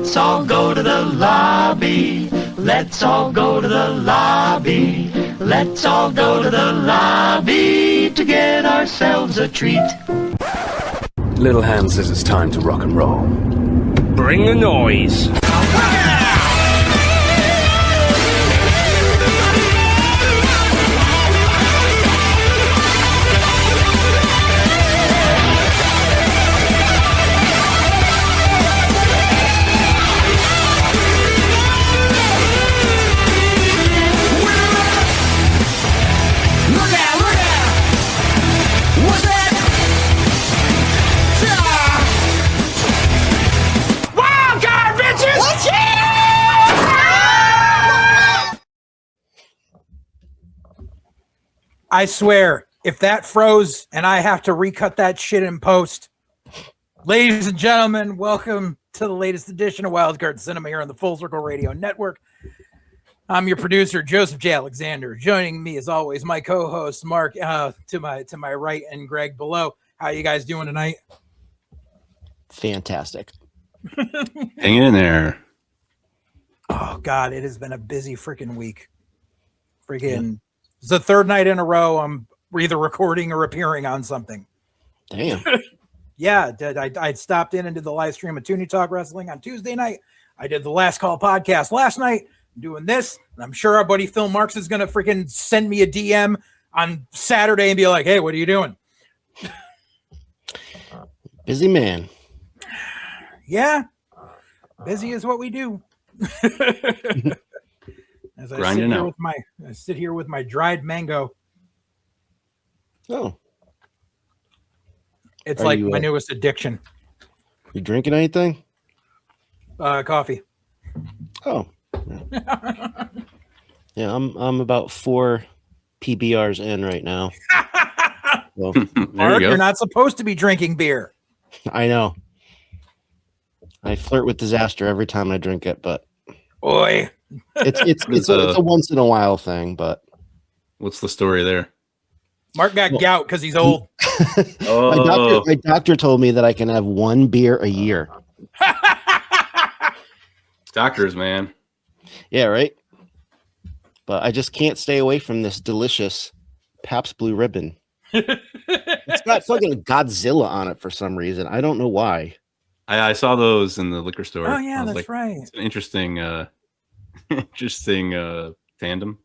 Let's all go to the lobby. Let's all go to the lobby. Let's all go to the lobby to get ourselves a treat. Little Hand says it's time to rock and roll. Bring the noise. I swear, if that froze and I have to recut that shit in post. Ladies and gentlemen, welcome to the latest edition of Wildcard Cinema here on the Full Circle Radio Network. I'm your producer, Joseph JJAlexander. Joining me, as always, my co-host, Mark, to my right, and Greg below. How you guys doing tonight? Fantastic. Hanging in there. Oh, God, it has been a busy freaking week. It's the third night in a row I'm either recording or appearing on something. Damn. Yeah, I stopped in and did the live stream of Toonie Talk Wrestling on Tuesday night. I did the Last Call podcast last night. I'm doing this, and I'm sure our buddy Phil Marks is going to freaking send me a DM on Saturday and be like, hey, what are you doing? Busy man. Yeah, busy is what we do. As I sit here with my dried mango. Oh. It's like my newest addiction. You drinking anything? Coffee. Oh. Yeah. Yeah, I'm about 4 PBRs in right now. Well, Mark, you're not supposed to be drinking beer. I know. I flirt with disaster every time I drink it, but Oi. It's a once in a while thing, but what's the story there? Mark got gout because he's old. My doctor told me that I can have 1 beer a year. Doctors, man. Yeah, right. But I just can't stay away from this delicious Pabst Blue Ribbon. It's got fucking Godzilla on it for some reason. I don't know why. I saw those in the liquor store. Oh yeah, that's right. It's an interesting tandem.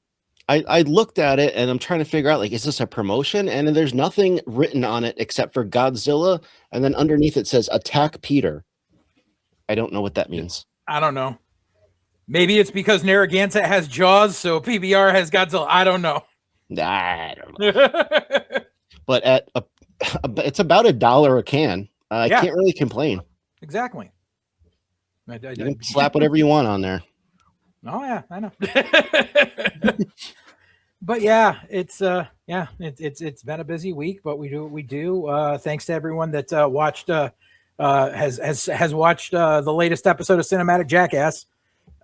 I looked at it and I'm trying to figure out, like, is this a promotion? And there's nothing written on it except for Godzilla, and then underneath it says Attack Peter. I don't know what that means. I don't know. Maybe it's because Narragansett has Jaws, so PBR has Godzilla. I don't know. I don't know. But it's about $1 a can. I can't really complain. Exactly. You can slap whatever you want on there. Oh yeah, I know. But yeah, it's been a busy week, but we do what we do. Thanks to everyone that watched has watched the latest episode of Cinematic Jackass.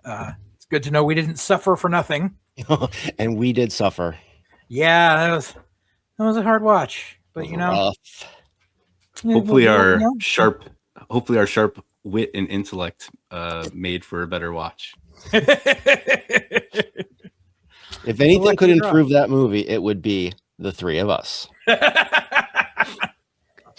It's good to know we didn't suffer for nothing. And we did suffer. Yeah, that was a hard watch, but you know. Hopefully our sharp wit and intellect made for a better watch. If anything could improve that movie, it would be the 3 of us.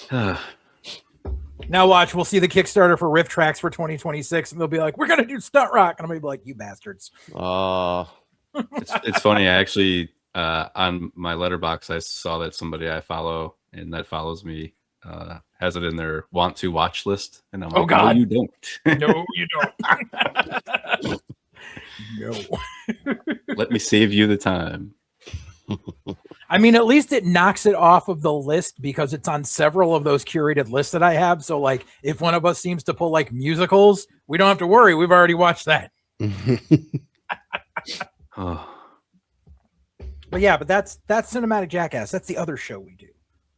Now watch, we'll see the Kickstarter for Riff Tracks for 2026, and they'll be like, we're going to do Stunt Rock. And I'm going to be like, you bastards. Oh. It's funny. I actually, on my Letterboxd, I saw that somebody I follow and that follows me has it in their want to watch list. And I'm like, oh, God. No, you don't. No, you don't. No. Let me save you the time. I mean, at least it knocks it off of the list because it's on several of those curated lists that I have. So, like, if one of us seems to pull like musicals, we don't have to worry. We've already watched that. Oh. But yeah, but that's Cinematic Jackass. That's the other show we do.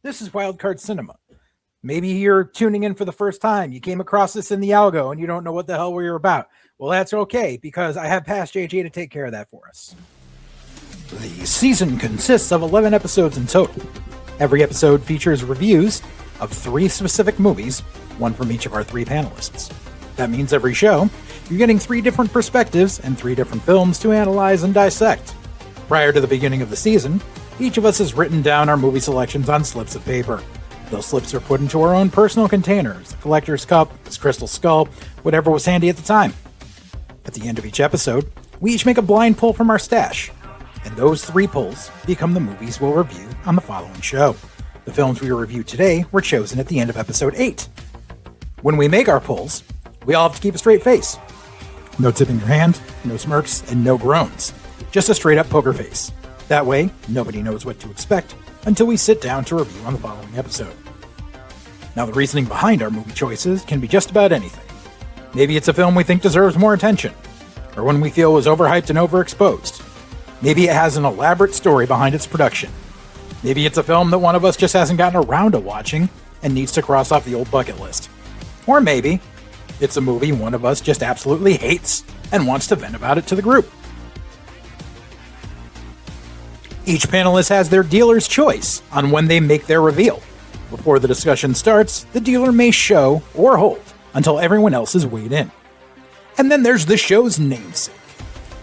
This is Wildcard Cinema. Maybe you're tuning in for the first time. You came across this in the algo and you don't know what the hell we're about. Well, that's okay, because I have past JJ to take care of that for us. The season consists of 11 episodes in total. Every episode features reviews of 3 specific movies, one from each of our 3 panelists. That means every show, you're getting 3 different perspectives and 3 different films to analyze and dissect. Prior to the beginning of the season, each of us has written down our movie selections on slips of paper. Those slips are put into our own personal containers, a collector's cup, this crystal skull, whatever was handy at the time. At the end of each episode, we each make a blind pull from our stash, and those 3 pulls become the movies we'll review on the following show. The films we review today were chosen at the end of episode 8. When we make our pulls, we all have to keep a straight face. No tipping your hand, no smirks, and no groans. Just a straight-up poker face. That way, nobody knows what to expect until we sit down to review on the following episode. Now, the reasoning behind our movie choices can be just about anything. Maybe it's a film we think deserves more attention, or one we feel was overhyped and overexposed. Maybe it has an elaborate story behind its production. Maybe it's a film that one of us just hasn't gotten around to watching and needs to cross off the old bucket list. Or maybe it's a movie one of us just absolutely hates and wants to vent about it to the group. Each panelist has their dealer's choice on when they make their reveal. Before the discussion starts, the dealer may show or hold until everyone else is weighed in. And then there's the show's namesake.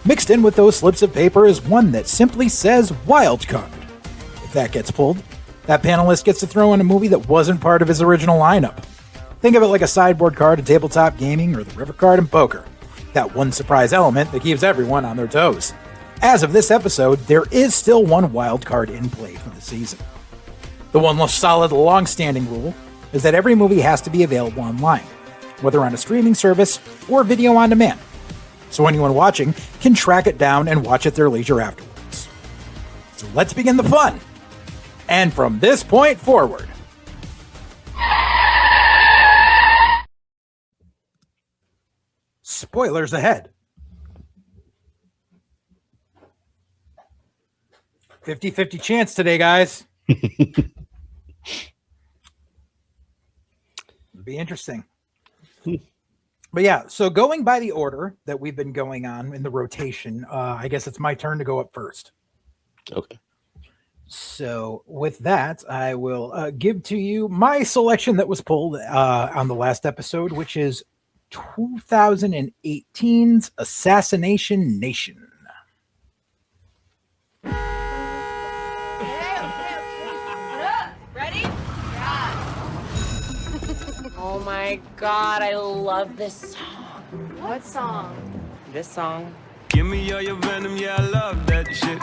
Mixed in with those slips of paper is one that simply says wild card. If that gets pulled, that panelist gets to throw in a movie that wasn't part of his original lineup. Think of it like a sideboard card in tabletop gaming or the river card in poker. That one surprise element that keeps everyone on their toes. As of this episode, there is still one wild card in play for the season. The one most solid, long-standing rule is that every movie has to be available online, whether on a streaming service or video on demand, so anyone watching can track it down and watch at their leisure afterwards. So let's begin the fun! And from this point forward, spoilers ahead. 50-50 chance today, guys. It'll be interesting. But yeah, so going by the order that we've been going on in the rotation, I guess it's my turn to go up first. Okay. So with that, I will give to you my selection that was pulled on the last episode, which is 2018's Assassination Nation. Oh my god, I love this song. What song? This song. Give me all your venom, yeah, I love that shit.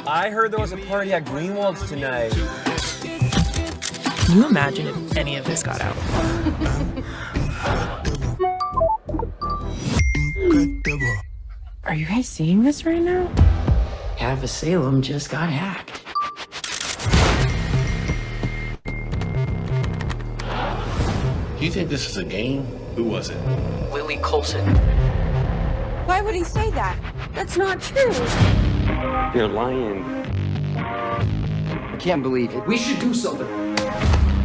I heard there was a party at Greenwald's tonight. Can you imagine if any of this got out? Are you guys seeing this right now? Half of Salem just got hacked. Do you think this is a game? Who was it? Lily Colson. Why would he say that? That's not true. You're lying. I can't believe it. We should do something.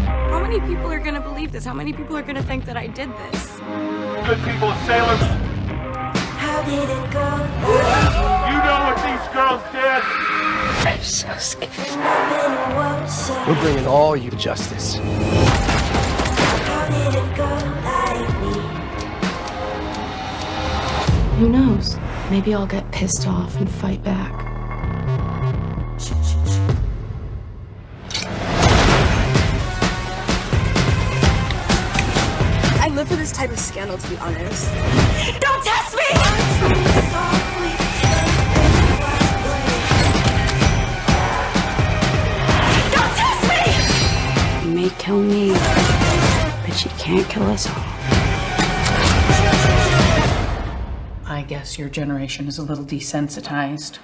How many people are gonna believe this? How many people are gonna think that I did this? Good people of Salem. How did it go? You know what these girls did? I'm so scared. We're bringing all you to justice. Who knows? Maybe I'll get pissed off and fight back. I live for this type of scandal, to be honest. Don't test me! Don't test me! You may kill me, but you can't kill us all. I guess your generation is a little desensitized.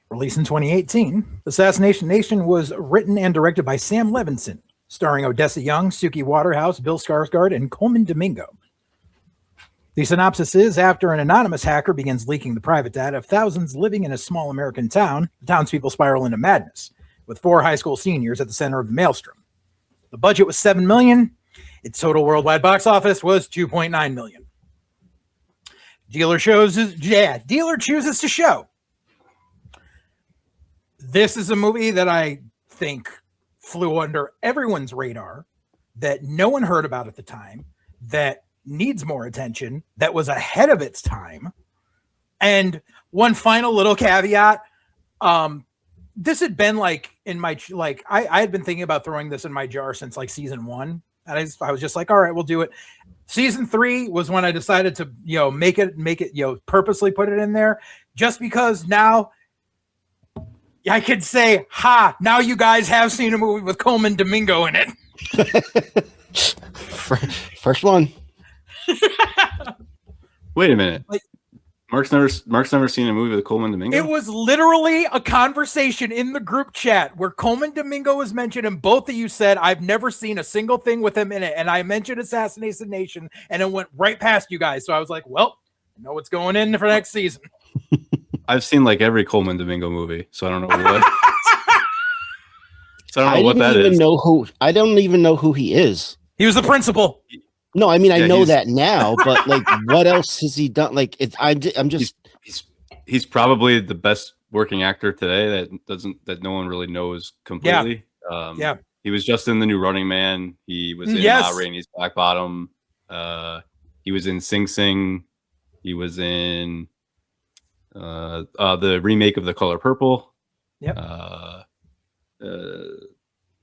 Released in 2018, Assassination Nation was written and directed by Sam Levinson, starring Odysee Young, Suki Waterhouse, Bill Skarsgård, and Coleman Domingo. The synopsis is, after an anonymous hacker begins leaking the private data of thousands living in a small American town, the townspeople spiral into madness, with 4 high school seniors at the center of the maelstrom. The budget was $7 million. Its total worldwide box office was $2.9 million. Dealer chooses to show. This is a movie that I think flew under everyone's radar, that no one heard about at the time, that needs more attention, that was ahead of its time. And one final little caveat, this had been like in my, like, I had been thinking about throwing this in my jar since like season 1. And I was just like, all right, we'll do it. Season 3 was when I decided to, make it, purposely put it in there, just because now I could say, now you guys have seen a movie with Coleman Domingo in it. First one. Wait a minute. Mark's never seen a movie with Coleman Domingo? It was literally a conversation in the group chat where Coleman Domingo was mentioned, and both of you said, I've never seen a single thing with him in it. And I mentioned Assassination Nation, and it went right past you guys. So I was like, well, I know what's going in for next season. I've seen like every Coleman Domingo movie, so I don't know what. So I don't know what that is. I don't even know who he is. He was the principal. No, I mean, I know that now, but like, what else has he done? Like, I'm just. He's probably the best working actor today that no one really knows completely. Yeah. He was just in The New Running Man. He was in Ma Rainey's Black Bottom. He was in Sing Sing. He was in the remake of The Color Purple. Yep.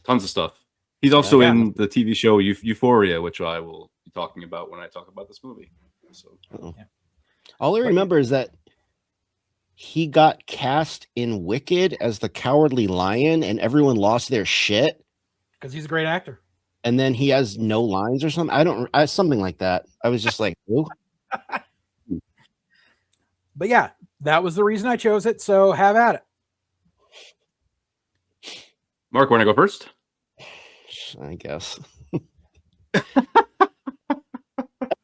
Tons of stuff. He's also in the TV show Euphoria, which I will be talking about when I talk about this movie. So, all I remember is that he got cast in Wicked as the Cowardly Lion, and everyone lost their shit because he's a great actor. And then he has no lines or something. Something like that. I was just like, ooh. But yeah, that was the reason I chose it. So have at it. Mark, want to go first? I guess. I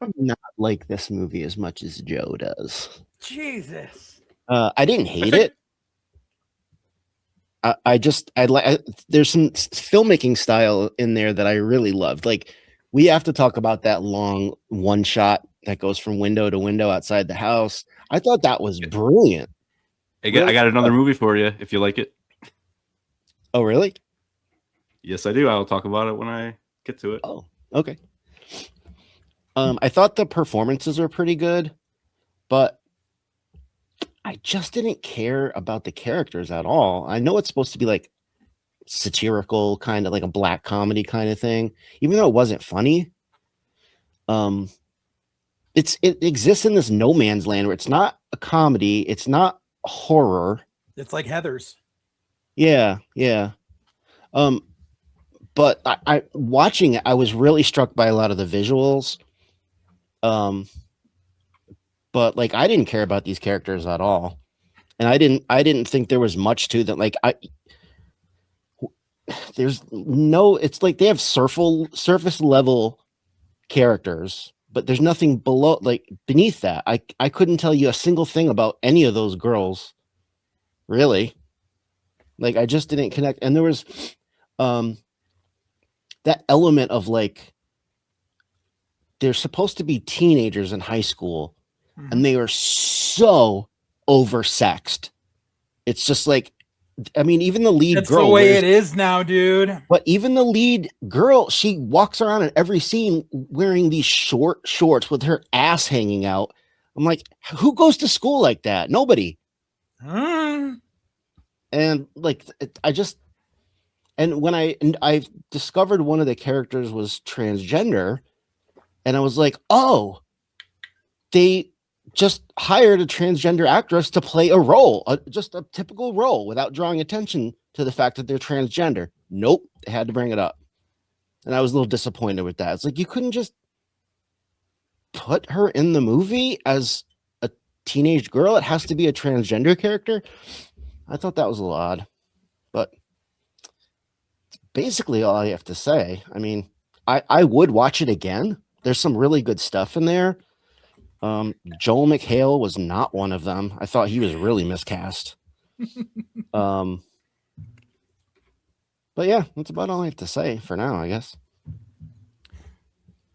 do not like this movie as much as Joe does. Jesus. I didn't hate it. There's some filmmaking style in there that I really loved. Like, we have to talk about that long one shot that goes from window to window outside the house. I thought that was brilliant. I got another movie for you if you like it. Oh, really? Yes, I do. I'll talk about it when I get to it. Oh, okay. I thought the performances were pretty good, but I just didn't care about the characters at all. I know it's supposed to be like satirical, kind of like a black comedy kind of thing, even though it wasn't funny. It exists in this no man's land where it's not a comedy, it's not horror. It's like Heathers. Yeah. But I watching it, I was really struck by a lot of the visuals. But like, I didn't care about these characters at all, and I didn't think there was much to them. Like, it's like they have surface level characters, but there's nothing below, like beneath that. I couldn't tell you a single thing about any of those girls, really. Like, I just didn't connect, and there was that element of like, they're supposed to be teenagers in high school, and they are so oversexed. It's just like, I mean, even the lead That's girl. The way it is now, dude. But even the lead girl, she walks around in every scene wearing these short shorts with her ass hanging out. I'm like, who goes to school like that? Nobody. And like, when I discovered one of the characters was transgender, and I was like, oh, they just hired a transgender actress to play a role, just a typical role, without drawing attention to the fact that they're transgender. Nope, they had to bring it up. And I was a little disappointed with that. It's like, you couldn't just put her in the movie as a teenage girl. It has to be a transgender character. I thought that was a little odd, but it's basically all I have to say. I mean, I would watch it again. There's some really good stuff in there. Joel McHale was not one of them. I thought he was really miscast. But yeah, that's about all I have to say for now, I guess.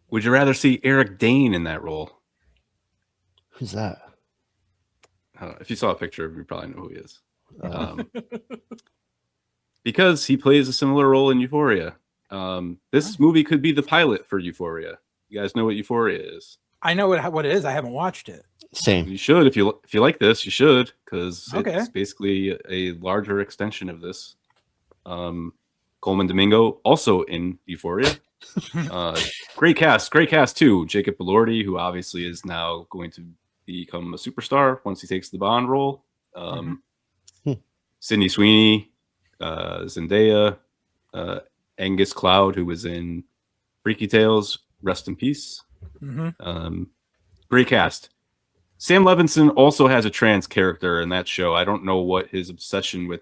Would you rather see Eric Dane in that role? Who's that? I don't know. If you saw a picture of him, you probably know who he is. Because he plays a similar role in Euphoria. This movie could be the pilot for Euphoria. You guys know what Euphoria is? I know what it is. I haven't watched it. Same. You should if you like this. You should, because Okay. it's basically a larger extension of this. Coleman Domingo also in Euphoria. Great cast too. Jacob Elordi, who obviously is now going to become a superstar once he takes the Bond role. Sydney Sweeney, Zendaya, Angus Cloud, who was in Freaky Tales. Rest in peace. Great cast. Sam Levinson also has a trans character in that show. I don't know what his obsession with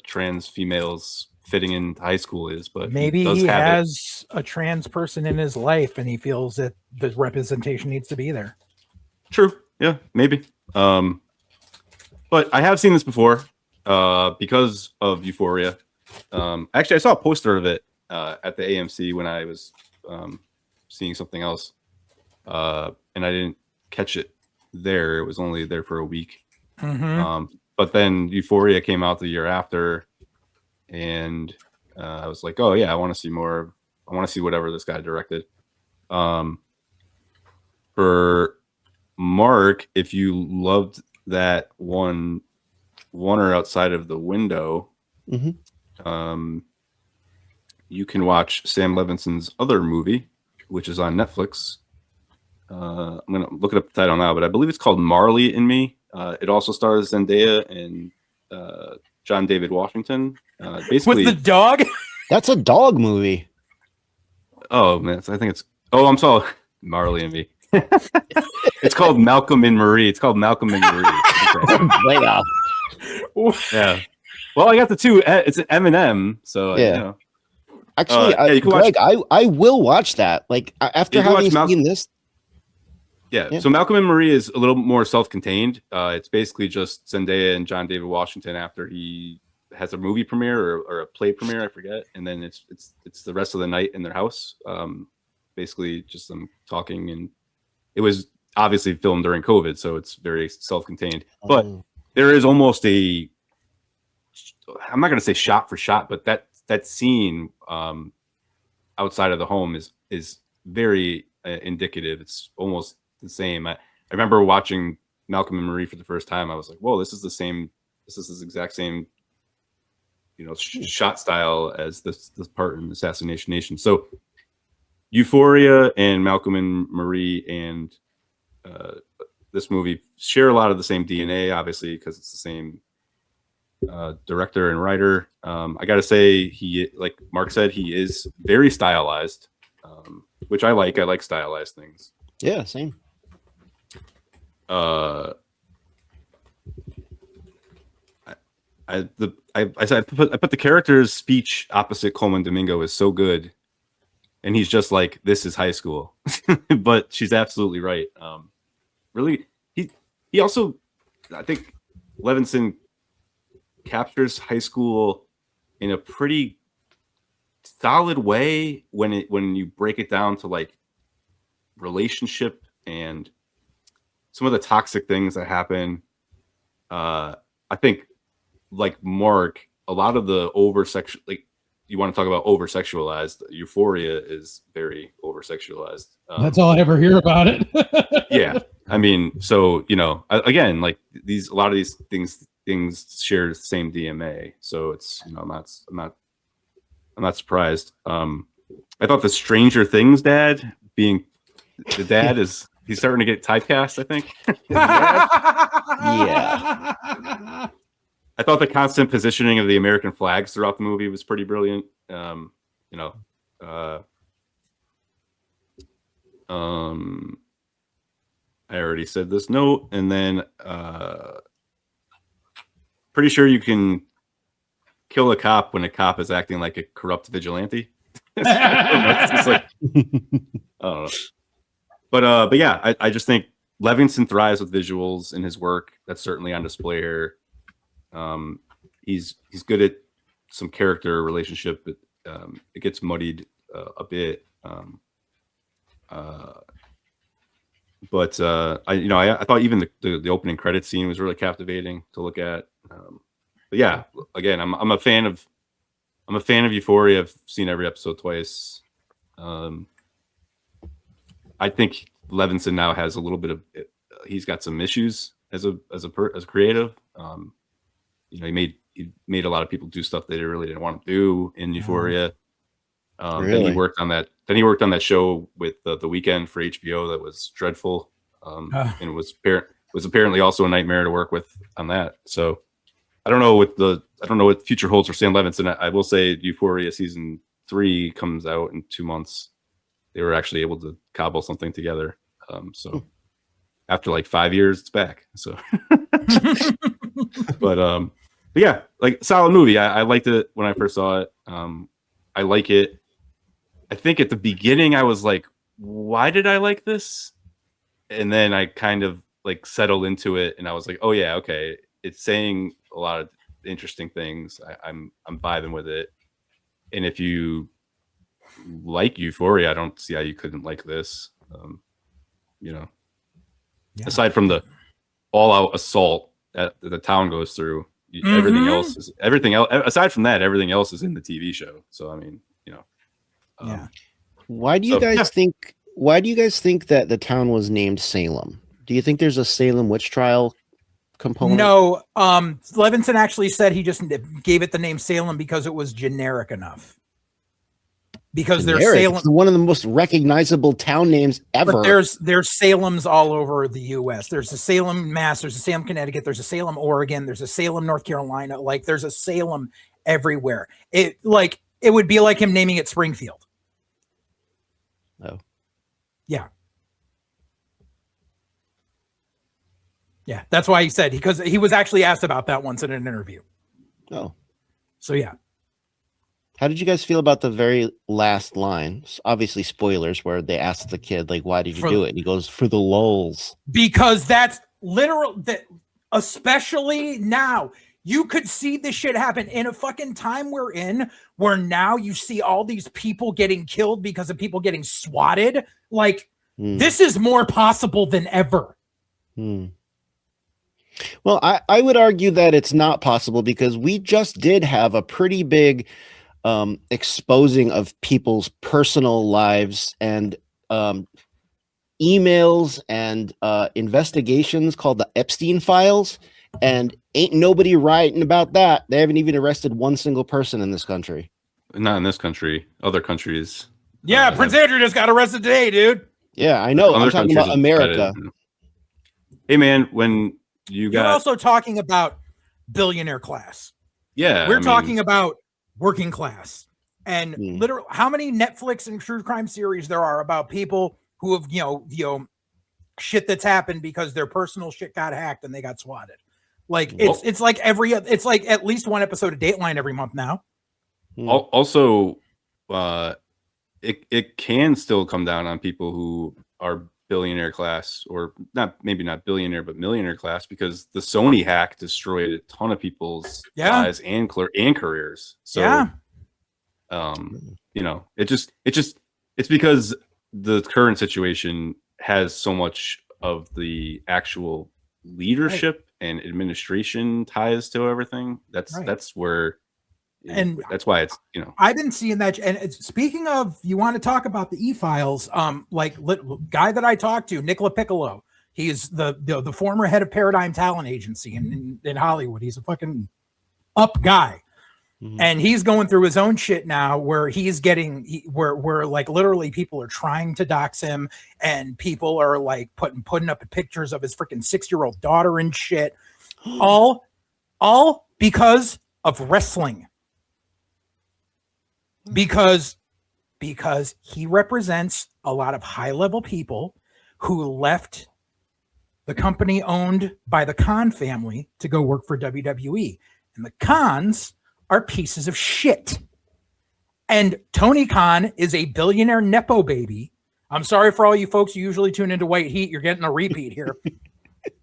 trans females fitting in high school is, but maybe he has a trans person in his life and he feels that the representation needs to be there. True. Yeah, maybe. But I have seen this before because of Euphoria. Actually, I saw a poster of it at the AMC when I was seeing something else, and I didn't catch it there. It was only there for a week. But then Euphoria came out the year after, and I was like, oh yeah, I want to see more. I want to see whatever this guy directed. For Mark, if you loved that one or Outside of the Window, you can watch Sam Levinson's other movie, which is on Netflix. I'm gonna look it up the title now, but I believe it's called Marley and Me. It also stars Zendaya and John David Washington. Basically, with the dog. That's a dog movie. Oh man, I think it's. Oh, I'm sorry, Marley and Me. It's called Malcolm and Marie. It's called Malcolm and Marie. Way off. Yeah. Well, I got the two. It's an Eminem, so yeah. You know. Actually, Greg, I will watch that. Like after having seen this. Yeah. So Malcolm and Marie is a little more self-contained. It's basically just Zendaya and John David Washington after he has a movie premiere or a play premiere, I forget, and then it's the rest of the night in their house. Basically, just them talking, and it was obviously filmed during COVID, so it's very self-contained. But there is almost I'm not going to say shot for shot, but that scene outside of the home is very indicative. It's almost the same. I remember watching Malcolm and Marie for the first time. I was like, whoa, this is the same. This is this exact same, shot style as this part in Assassination Nation. So Euphoria and Malcolm and Marie and this movie share a lot of the same DNA, obviously, because it's the same director and writer. I got to say, he, like Mark said, he is very stylized, which I like. I like stylized things. Yeah, same. I put the character's speech opposite Coleman Domingo is so good, and he's just like, this is high school. But she's absolutely right. Really, he also, I think Levinson captures high school in a pretty solid way when you break it down to like relationship and some of the toxic things that happen. I think, like Mark, a lot of the like you want to talk about over sexualized. Euphoria is very over sexualized. That's all I ever hear about it. Yeah, I mean, so again, like a lot of these things share the same DMA. So it's I'm not surprised. I thought the Stranger Things dad being the dad is. He's starting to get typecast, I think. Yeah. I thought the constant positioning of the American flags throughout the movie was pretty brilliant. I already said this note, and then pretty sure you can kill a cop when a cop is acting like a corrupt vigilante. It's just like, I don't know. But yeah, I just think Levinson thrives with visuals in his work. That's certainly on display here. He's good at some character relationship, but it gets muddied a bit. But I thought even the opening credit scene was really captivating to look at. But yeah, again, I'm a fan of Euphoria. I've seen every episode twice. I think Levinson now has a little bit of he's got some issues as a creative. He made a lot of people do stuff they really didn't want to do in Euphoria. Then he worked on that. Then he worked on that show with the Weeknd for HBO that was dreadful, and it was apparently also a nightmare to work with on that. So I don't know what future holds for Sam Levinson. I will say Euphoria season 3 comes out in 2 months. They were actually able to cobble something together. So after like 5 years, it's back. So, but yeah, like solid movie. I liked it when I first saw it. I like it. I think at the beginning I was like, why did I like this? And then I kind of like settled into it and I was like, oh yeah, okay. It's saying a lot of interesting things. I'm vibing with it. And if you like Euphoria, I don't see how you couldn't like this. Aside from the all-out assault that the town goes through, everything else. Aside from that, everything else is in the TV show. So I mean, Why do you guys think? Why do you guys think that the town was named Salem? Do you think there's a Salem witch trial component? No, Levinson actually said he just gave it the name Salem because it was generic enough. Because there's Salem, it's one of the most recognizable town names ever. But there's Salems all over the U.S. There's a Salem, Mass. There's a Salem, Connecticut. There's a Salem, Oregon. There's a Salem, North Carolina. Like there's a Salem everywhere. It would be like him naming it Springfield. Oh, yeah. Yeah, that's why he said because he was actually asked about that once in an interview. Oh, so yeah. How did you guys feel about the very last line? Obviously, spoilers, where they asked the kid, like, why did you do it? And he goes, for the lulz. Because that's literal, especially now. You could see this shit happen in a fucking time we're in where now you see all these people getting killed because of people getting swatted. Like, this is more possible than ever. Well, I would argue that it's not possible because we just did have a pretty big exposing of people's personal lives and emails and investigations called the Epstein files, and ain't nobody writing about that. They haven't even arrested one single person in this country. Not in this country, other countries. Yeah, Prince Andrew just got arrested today, dude. Yeah, I know. I'm talking about America. Hey man, when you're also talking about billionaire class. Yeah, we're talking about working class, and literally how many Netflix and true crime series there are about people who have shit that's happened because their personal shit got hacked and they got swatted. Like it's like it's like at least one episode of Dateline every month now. Also, it can still come down on people who are billionaire class, or maybe not billionaire, but millionaire class, because the Sony hack destroyed a ton of people's lives and careers. So, it's because the current situation has so much of the actual leadership and administration ties to everything. That's where. And that's why it's, I've been seeing that. And speaking of, you want to talk about the e-files, guy that I talked to, Nicola Piccolo, he's the former head of Paradigm Talent Agency in Hollywood. He's a fucking up guy. And he's going through his own shit now where he's getting, where like literally people are trying to dox him and people are like putting up pictures of his freaking 6-year-old daughter and shit. all because of wrestling. Because he represents a lot of high-level people who left the company owned by the Khan family to go work for WWE. And the Khans are pieces of shit. And Tony Khan is a billionaire Nepo baby. I'm sorry for all you folks who usually tune into White Heat. You're getting a repeat here.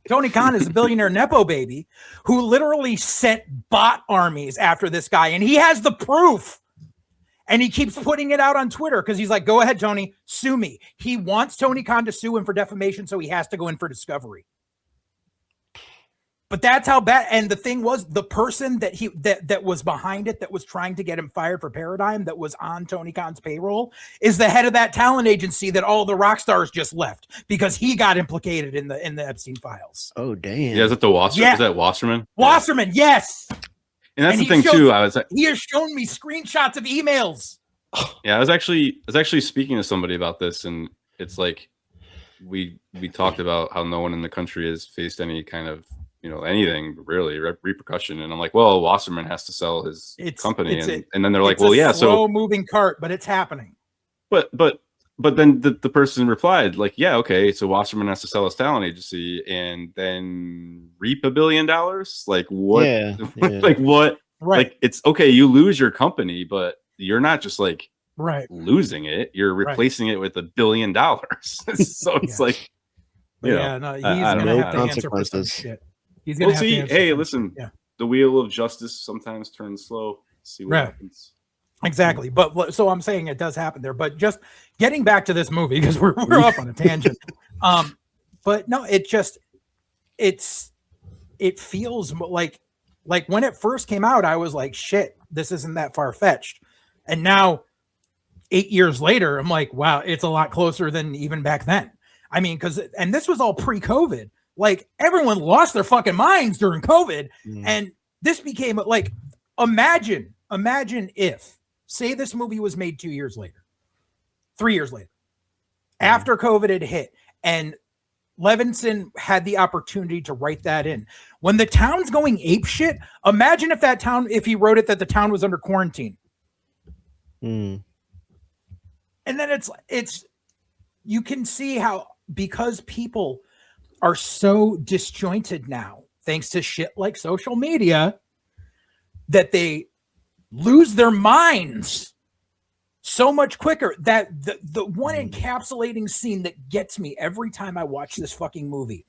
Tony Khan is a billionaire Nepo baby who literally sent bot armies after this guy. And he has the proof. And he keeps putting it out on Twitter because he's like, go ahead, Tony, sue me. He wants Tony Khan to sue him for defamation, so he has to go in for discovery. But that's how bad. And the thing was, the person that was behind it, that was trying to get him fired for Paradigm, that was on Tony Khan's payroll, is the head of that talent agency that all the rock stars just left because he got implicated in the Epstein files. Oh, damn. Yeah, is it the Wasserman? Yeah. Is that Wasserman? Wasserman, yes. And that's the thing too. He has shown me screenshots of emails. Yeah, I was actually speaking to somebody about this, and it's like we talked about how no one in the country has faced any kind of anything really repercussion, and I'm like, well, Wasserman has to sell his company, and then they're like, well, yeah, so moving cart, but it's happening. But then the person replied like, yeah, okay, so Wasserman has to sell his talent agency and then reap $1 billion. Like what? Yeah. Like what? Right. Like it's okay, you lose your company, but you're not just like losing it; you're replacing it with $1 billion. So it's like, he's gonna have to answer for some shit. He's gonna have to answer. Hey, listen, the wheel of justice sometimes turns slow. See what happens. Exactly. But so I'm saying it does happen there. But just getting back to this movie, because we're off on a tangent. But no, it feels like when it first came out, I was like, shit, this isn't that far fetched. And now 8 years later, I'm like, wow, it's a lot closer than even back then. I mean, and this was all pre-COVID. Like everyone lost their fucking minds during COVID. And this became like, imagine if, say this movie was made 2 years later, 3 years later, after COVID had hit, and Levinson had the opportunity to write that in. When the town's going ape shit, imagine if he wrote it that the town was under quarantine. And then it's you can see how, because people are so disjointed now, thanks to shit like social media, that they lose their minds so much quicker. That the one encapsulating scene that gets me every time I watch this fucking movie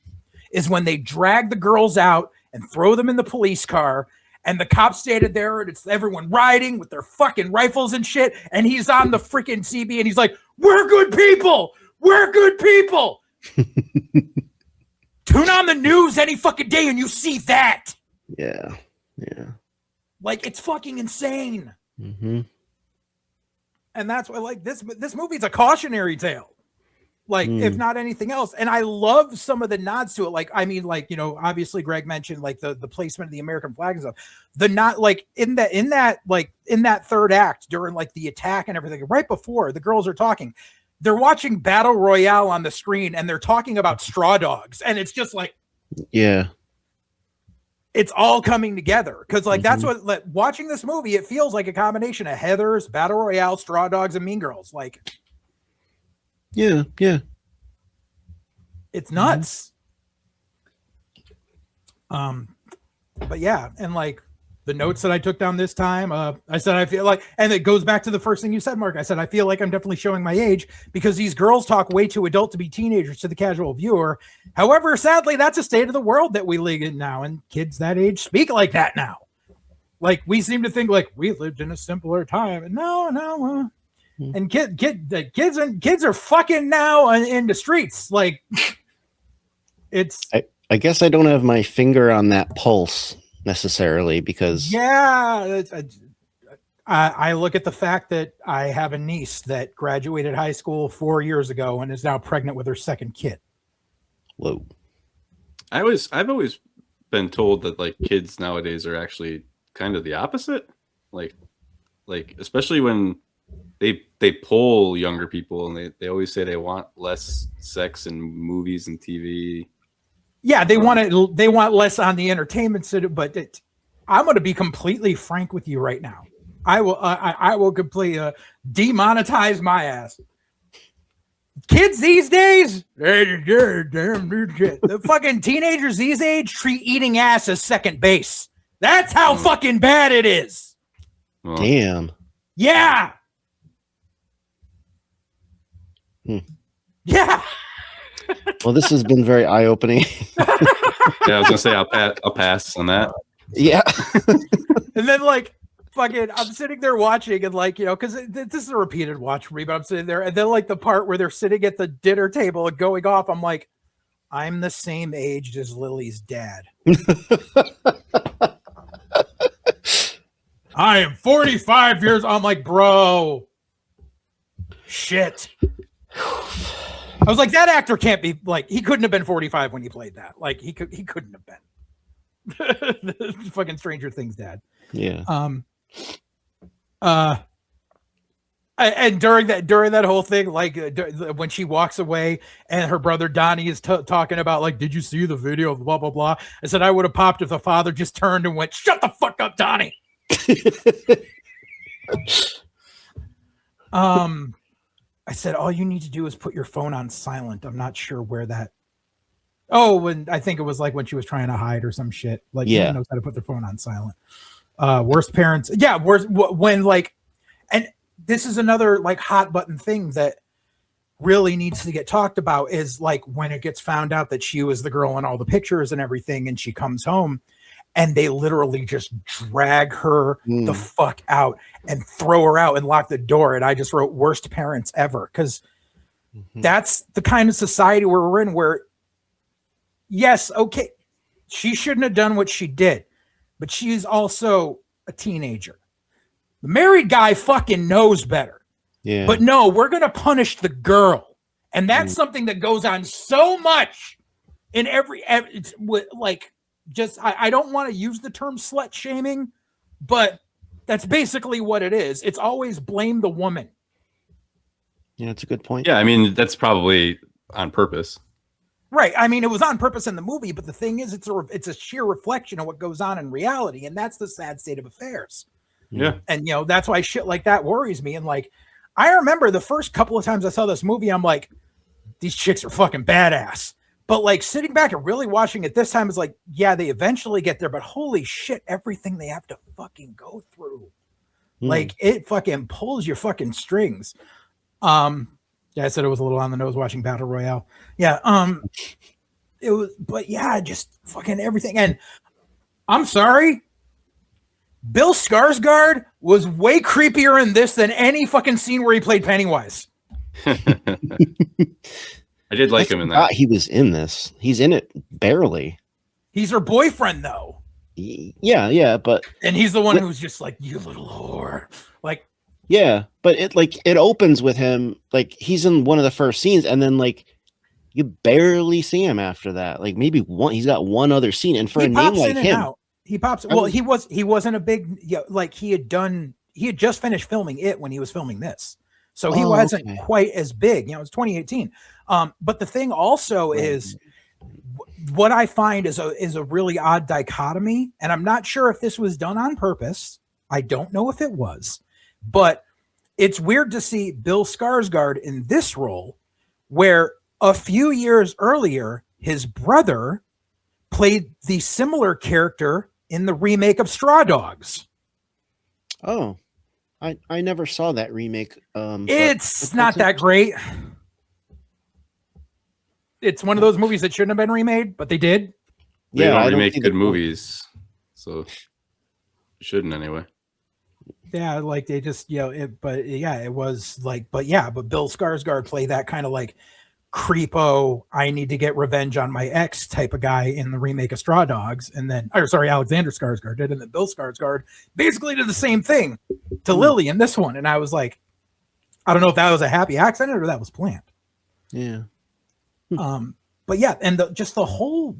is when they drag the girls out and throw them in the police car, and the cops stated there, and it's everyone riding with their fucking rifles and shit, and he's on the freaking CB, and he's like, we're good people, tune on the news any fucking day and you see that. Yeah Like, it's fucking insane. And that's why, like, this movie's a cautionary tale, like, if not anything else. And I love some of the nods to it. Like, I mean, like, obviously Greg mentioned like the placement of the American flag and stuff. The not like in that third act during like the attack and everything, right before the girls are talking, they're watching Battle Royale on the screen and they're talking about straw dogs. And it's just like, it's all coming together. Cause like, that's what, like, watching this movie, it feels like a combination of Heathers, Battle Royale, Straw Dogs, and Mean Girls. Like, yeah. It's nuts. But yeah. And like the notes that I took down this time, I said, I feel like, and it goes back to the first thing you said, Mark. I said, I feel like I'm definitely showing my age because these girls talk way too adult to be teenagers to the casual viewer. However, sadly, that's a state of the world that we live in now. And kids that age speak like that now. Like, we seem to think like we lived in a simpler time. And no. And kids are fucking now in the streets. Like, it's. I guess I don't have my finger on that pulse necessarily because I look at the fact that I have a niece that graduated high school 4 years ago and is now pregnant with her second kid. Whoa. I've always been told that like kids nowadays are actually kind of the opposite. Like especially when they poll younger people and they always say they want less sex in movies and TV. Yeah, they want less on the entertainment side, but I'm going to be completely frank with you right now. I will completely demonetize my ass. Kids these days, the fucking teenagers these age treat eating ass as second base. That's how fucking bad it is. Damn. Yeah. Yeah. Well, this has been very eye-opening. Yeah, I was gonna say I'll pass on that. Yeah. And then like fucking, I'm sitting there watching and like, you know, because this is a repeated watch for me, but I'm sitting there and then like the part where they're sitting at the dinner table and going off, I'm like, I'm the same age as Lily's dad. I am 45 years. I'm like, bro, shit. I was like, that actor can't be like, he couldn't have been 45 when he played that. Like he couldn't have been. Fucking Stranger Things dad. Yeah. And during that whole thing, like when she walks away and her brother Donnie is talking about like, did you see the video of blah blah blah? I said I would have popped if the father just turned and went, shut the fuck up, Donnie. I said all you need to do is put your phone on silent. I'm not sure where that. Oh, and I think it was like when she was trying to hide or some shit. Like, no one knows how to put their phone on silent. Worst parents. Yeah, worst when like, and this is another like hot button thing that really needs to get talked about is like when it gets found out that she was the girl in all the pictures and everything, and she comes home and they literally just drag her the fuck out and throw her out and lock the door. And I just wrote worst parents ever, because that's the kind of society where we're in, where yes, okay, she shouldn't have done what she did, but she's also a teenager. The married guy fucking knows better. Yeah. But no, we're going to punish the girl. And that's something that goes on so much in every like, just, I don't want to use the term slut shaming, but that's basically what it is. It's always blame the woman. Yeah, that's a good point. Yeah, I mean, that's probably on purpose. Right. I mean, it was on purpose in the movie, but the thing is, it's a sheer reflection of what goes on in reality. And that's the sad state of affairs. Yeah. And, you know, that's why shit like that worries me. And like, I remember the first couple of times I saw this movie, I'm like, these chicks are fucking badass. But like sitting back and really watching it this time is like, yeah, they eventually get there, but holy shit, everything they have to fucking go through. Like it fucking pulls your fucking strings. Yeah, I said it was a little on the nose watching Battle Royale. Yeah. It was, but yeah, just fucking everything. And I'm sorry, Bill Skarsgård was way creepier in this than any fucking scene where he played Pennywise. I did like him in that. He was in this. He's in it barely. He's her boyfriend though. Yeah, but and he's the one who's just like, you little whore. Like, yeah, but it opens with him like he's in one of the first scenes, and then like you barely see him after that. Like maybe he's got one other scene, and for a name like him, he pops. Well, he wasn't a big like he had just finished filming it when he was filming this. So he wasn't quite as big. You know, it was 2018. But the thing also is what I find is a really odd dichotomy. And I'm not sure if this was done on purpose. I don't know if it was. But it's weird to see Bill Skarsgård in this role where a few years earlier, his brother played the similar character in the remake of Straw Dogs. Oh. I never saw that remake. It's not that great. It's one of those movies that shouldn't have been remade, but they did. They don't remake good movies, so shouldn't anyway. Yeah, like they just, but yeah, it was like, but Bill Skarsgård played that kind of like creepo, I need to get revenge on my ex type of guy in the remake of Straw Dogs. And then, Alexander Skarsgård did, and then Bill Skarsgård basically did the same thing to Lily in this one. And I was like, I don't know if that was a happy accident or that was planned. Yeah. But yeah, and the whole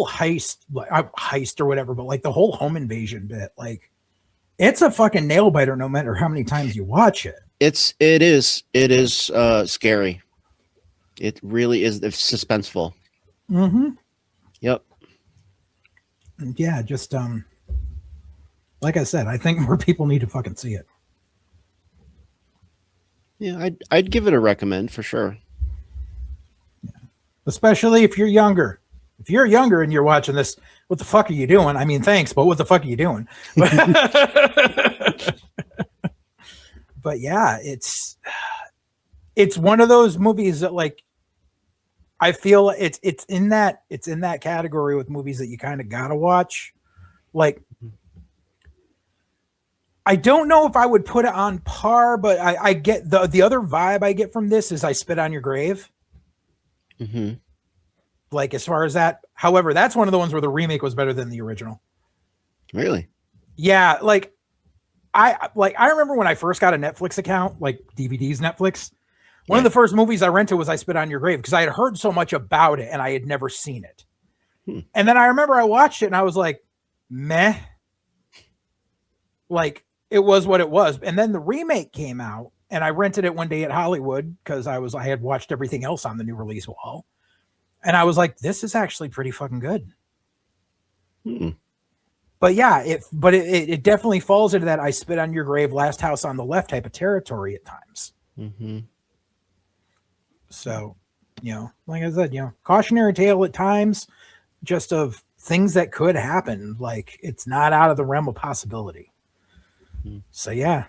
heist or whatever, but like the whole home invasion bit, like it's a fucking nail biter no matter how many times you watch it. It is scary. It really is suspenseful. Mm-hmm. Yep. Yeah, just like I said, I think more people need to fucking see it. Yeah, I'd give it a recommend for sure. Yeah. Especially if you're younger. If you're younger and you're watching this, what the fuck are you doing? I mean, thanks, but what the fuck are you doing? But yeah, it's one of those movies that like I feel it's in that category with movies that you kind of gotta watch. Like I don't know if I would put it on par, but I get the other vibe I get from this is I Spit on Your Grave. Mm-hmm. Like as far as that, however, that's one of the ones where the remake was better than the original. Really? Yeah, like I remember when I first got a Netflix account, like DVDs Netflix. One of the first movies I rented was I Spit on Your Grave because I had heard so much about it and I had never seen it. And then I remember I watched it and I was like, meh. Like it was what it was. And then the remake came out and I rented it one day at Hollywood because I had watched everything else on the new release wall. And I was like, this is actually pretty fucking good. But yeah, it definitely falls into that I Spit on Your Grave, Last House on the Left type of territory at times. Mm-hmm. So, like I said, cautionary tale at times, just of things that could happen. Like it's not out of the realm of possibility. So yeah,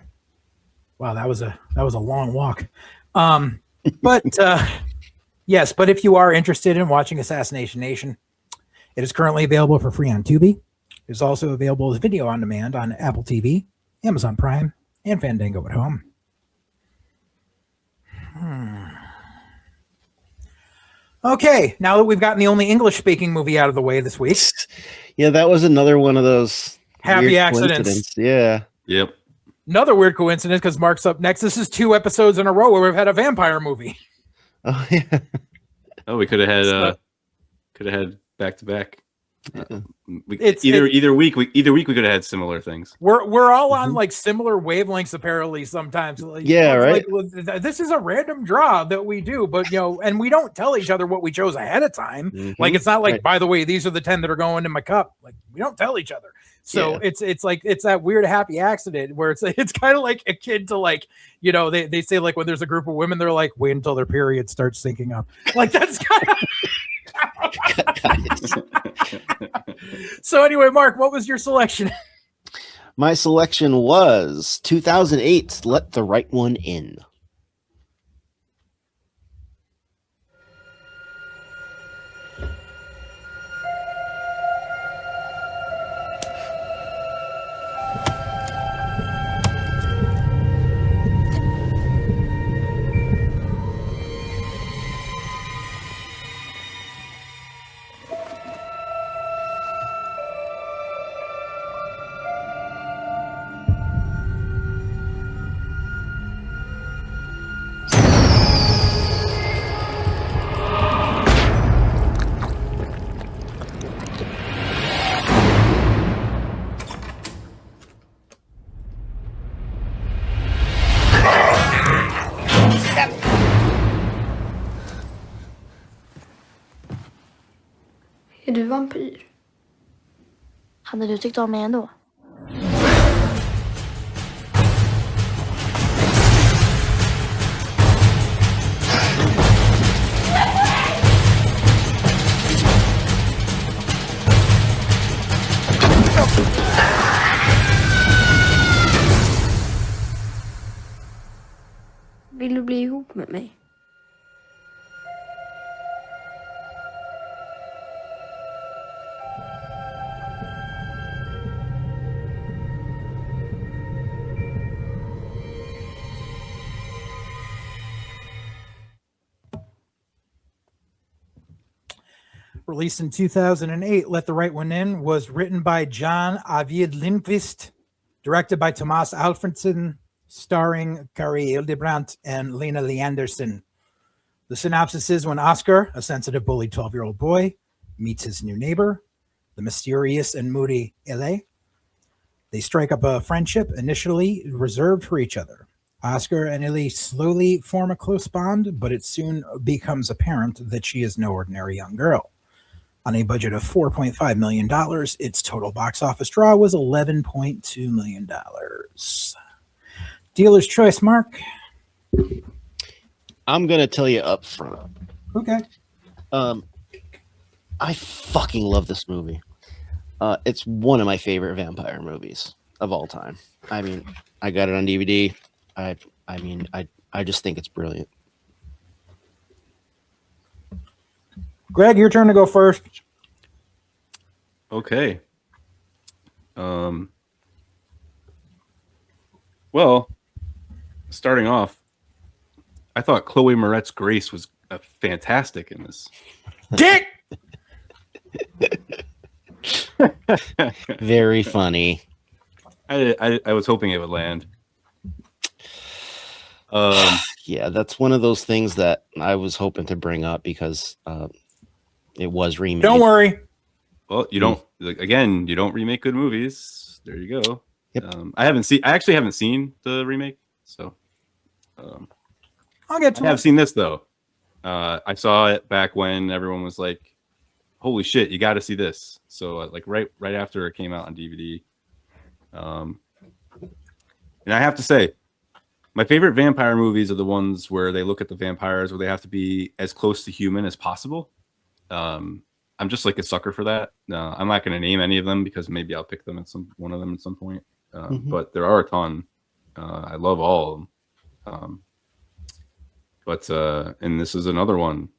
wow, that was a long walk. But yes, but if you are interested in watching Assassination Nation, it is currently available for free on Tubi. It's also available as video on demand on Apple TV, Amazon Prime, and Fandango at home. Okay, now that we've gotten the only English-speaking movie out of the way this week. Yeah, that was another one of those happy accidents. Yeah. Yep. Another weird coincidence because Mark's up next. This is 2 episodes in a row where we've had a vampire movie. Oh yeah. Oh, we could have had back to back. Either week we could have had similar things. We're all on like similar wavelengths apparently sometimes. Like, yeah, right. Like, this is a random draw that we do, but and we don't tell each other what we chose ahead of time. Like it's not like, by the way, these are the 10 that are going in my cup. Like we don't tell each other. So it's like it's that weird happy accident where it's kind of like a kid to like, they say like when there's a group of women, they're like, wait until their period starts syncing up. Like that's kind of So anyway, Mark, what was your selection? My selection was 2008's Let the Right One In. Är du vampyr? Hade du tyckt om mig ändå? Vill du bli ihop med mig? Released in 2008, Let the Right One In was written by John Ajvide Lindqvist, directed by Tomas Alfredson, starring Kari Hildebrandt and Lena Leanderson. The synopsis is when Oscar, a sensitive bullied 12-year-old boy, meets his new neighbor, the mysterious and moody Ele. They strike up a friendship initially reserved for each other. Oscar and Ele slowly form a close bond, but it soon becomes apparent that she is no ordinary young girl. On a budget of $4.5 million, its total box office draw was $11.2 million. Dealer's choice, Mark. I'm going to tell you up front. Okay. I fucking love this movie. It's one of my favorite vampire movies of all time. I mean, I got it on DVD. I just think it's brilliant. Greg, your turn to go first. Okay. Well, starting off, I thought Chloe Moretz Grace was fantastic in this. Dick. Very funny. I was hoping it would land. Yeah, that's one of those things that I was hoping to bring up because it was remade. Don't worry. Well, you don't you don't remake good movies. There you go. Yep. I actually haven't seen the remake, so I'll get to I have seen this though. I saw it back when everyone was like, "Holy shit, you got to see this!" So like right after it came out on DVD. And I have to say, my favorite vampire movies are the ones where they look at the vampires where they have to be as close to human as possible. I'm just like a sucker for that. I'm not going to name any of them because maybe I'll pick them at one of them at some point. But there are a ton. I love all of them. And this is another one.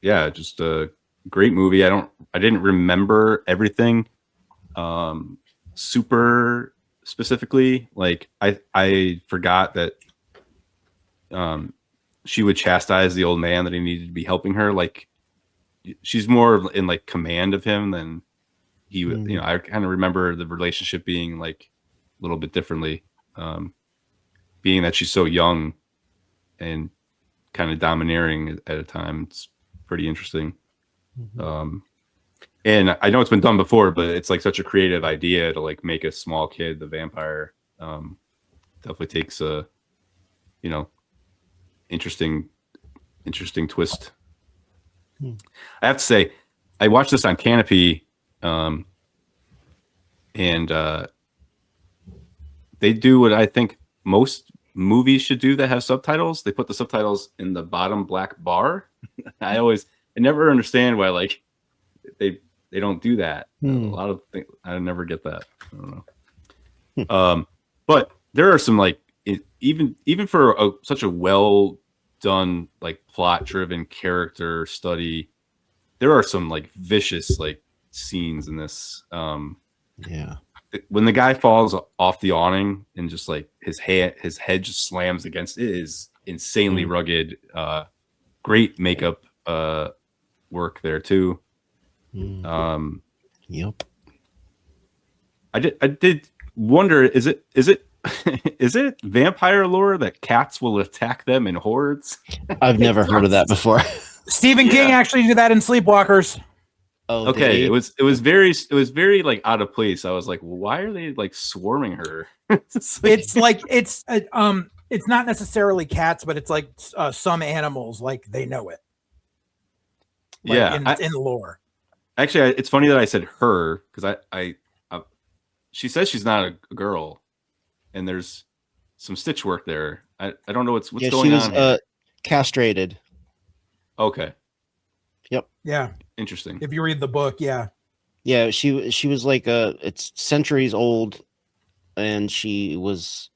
Yeah, just a great movie. I didn't remember everything super specifically. Like I forgot that she would chastise the old man that he needed to be helping her. Like she's more in like command of him than he would. You know, I kind of remember the relationship being like a little bit differently, being that she's so young and kind of domineering at a time. It's pretty interesting. And I know it's been done before, but it's like such a creative idea to like make a small kid the vampire. Definitely takes a, interesting twist. I have to say, I watched this on Kanopy, and they do what I think most movies should do that have subtitles. They put the subtitles in the bottom black bar. I never understand why they don't do that. A lot of things, I never get that. I don't know. But there are some like even for such a well done like plot driven character study, there are some like vicious like scenes in this. Yeah. When the guy falls off the awning and just like his head just slams against it is insanely rugged. Great makeup work there too. Yep. I did wonder, is it is it vampire lore that cats will attack them in hordes? I've never heard of that before. Stephen King actually did that in Sleepwalkers. Oh, okay. It was very like out of place. I was like, why are they like swarming her? It's not necessarily cats, but it's like some animals, like they know it. Like yeah, in lore. Actually, it's funny that I said her because I she says she's not a girl, and there's some stitch work there. I don't know what's going on. She was castrated. Okay. Yep. Yeah. Interesting. If you read the book, yeah. Yeah, she was like it's centuries old, and he was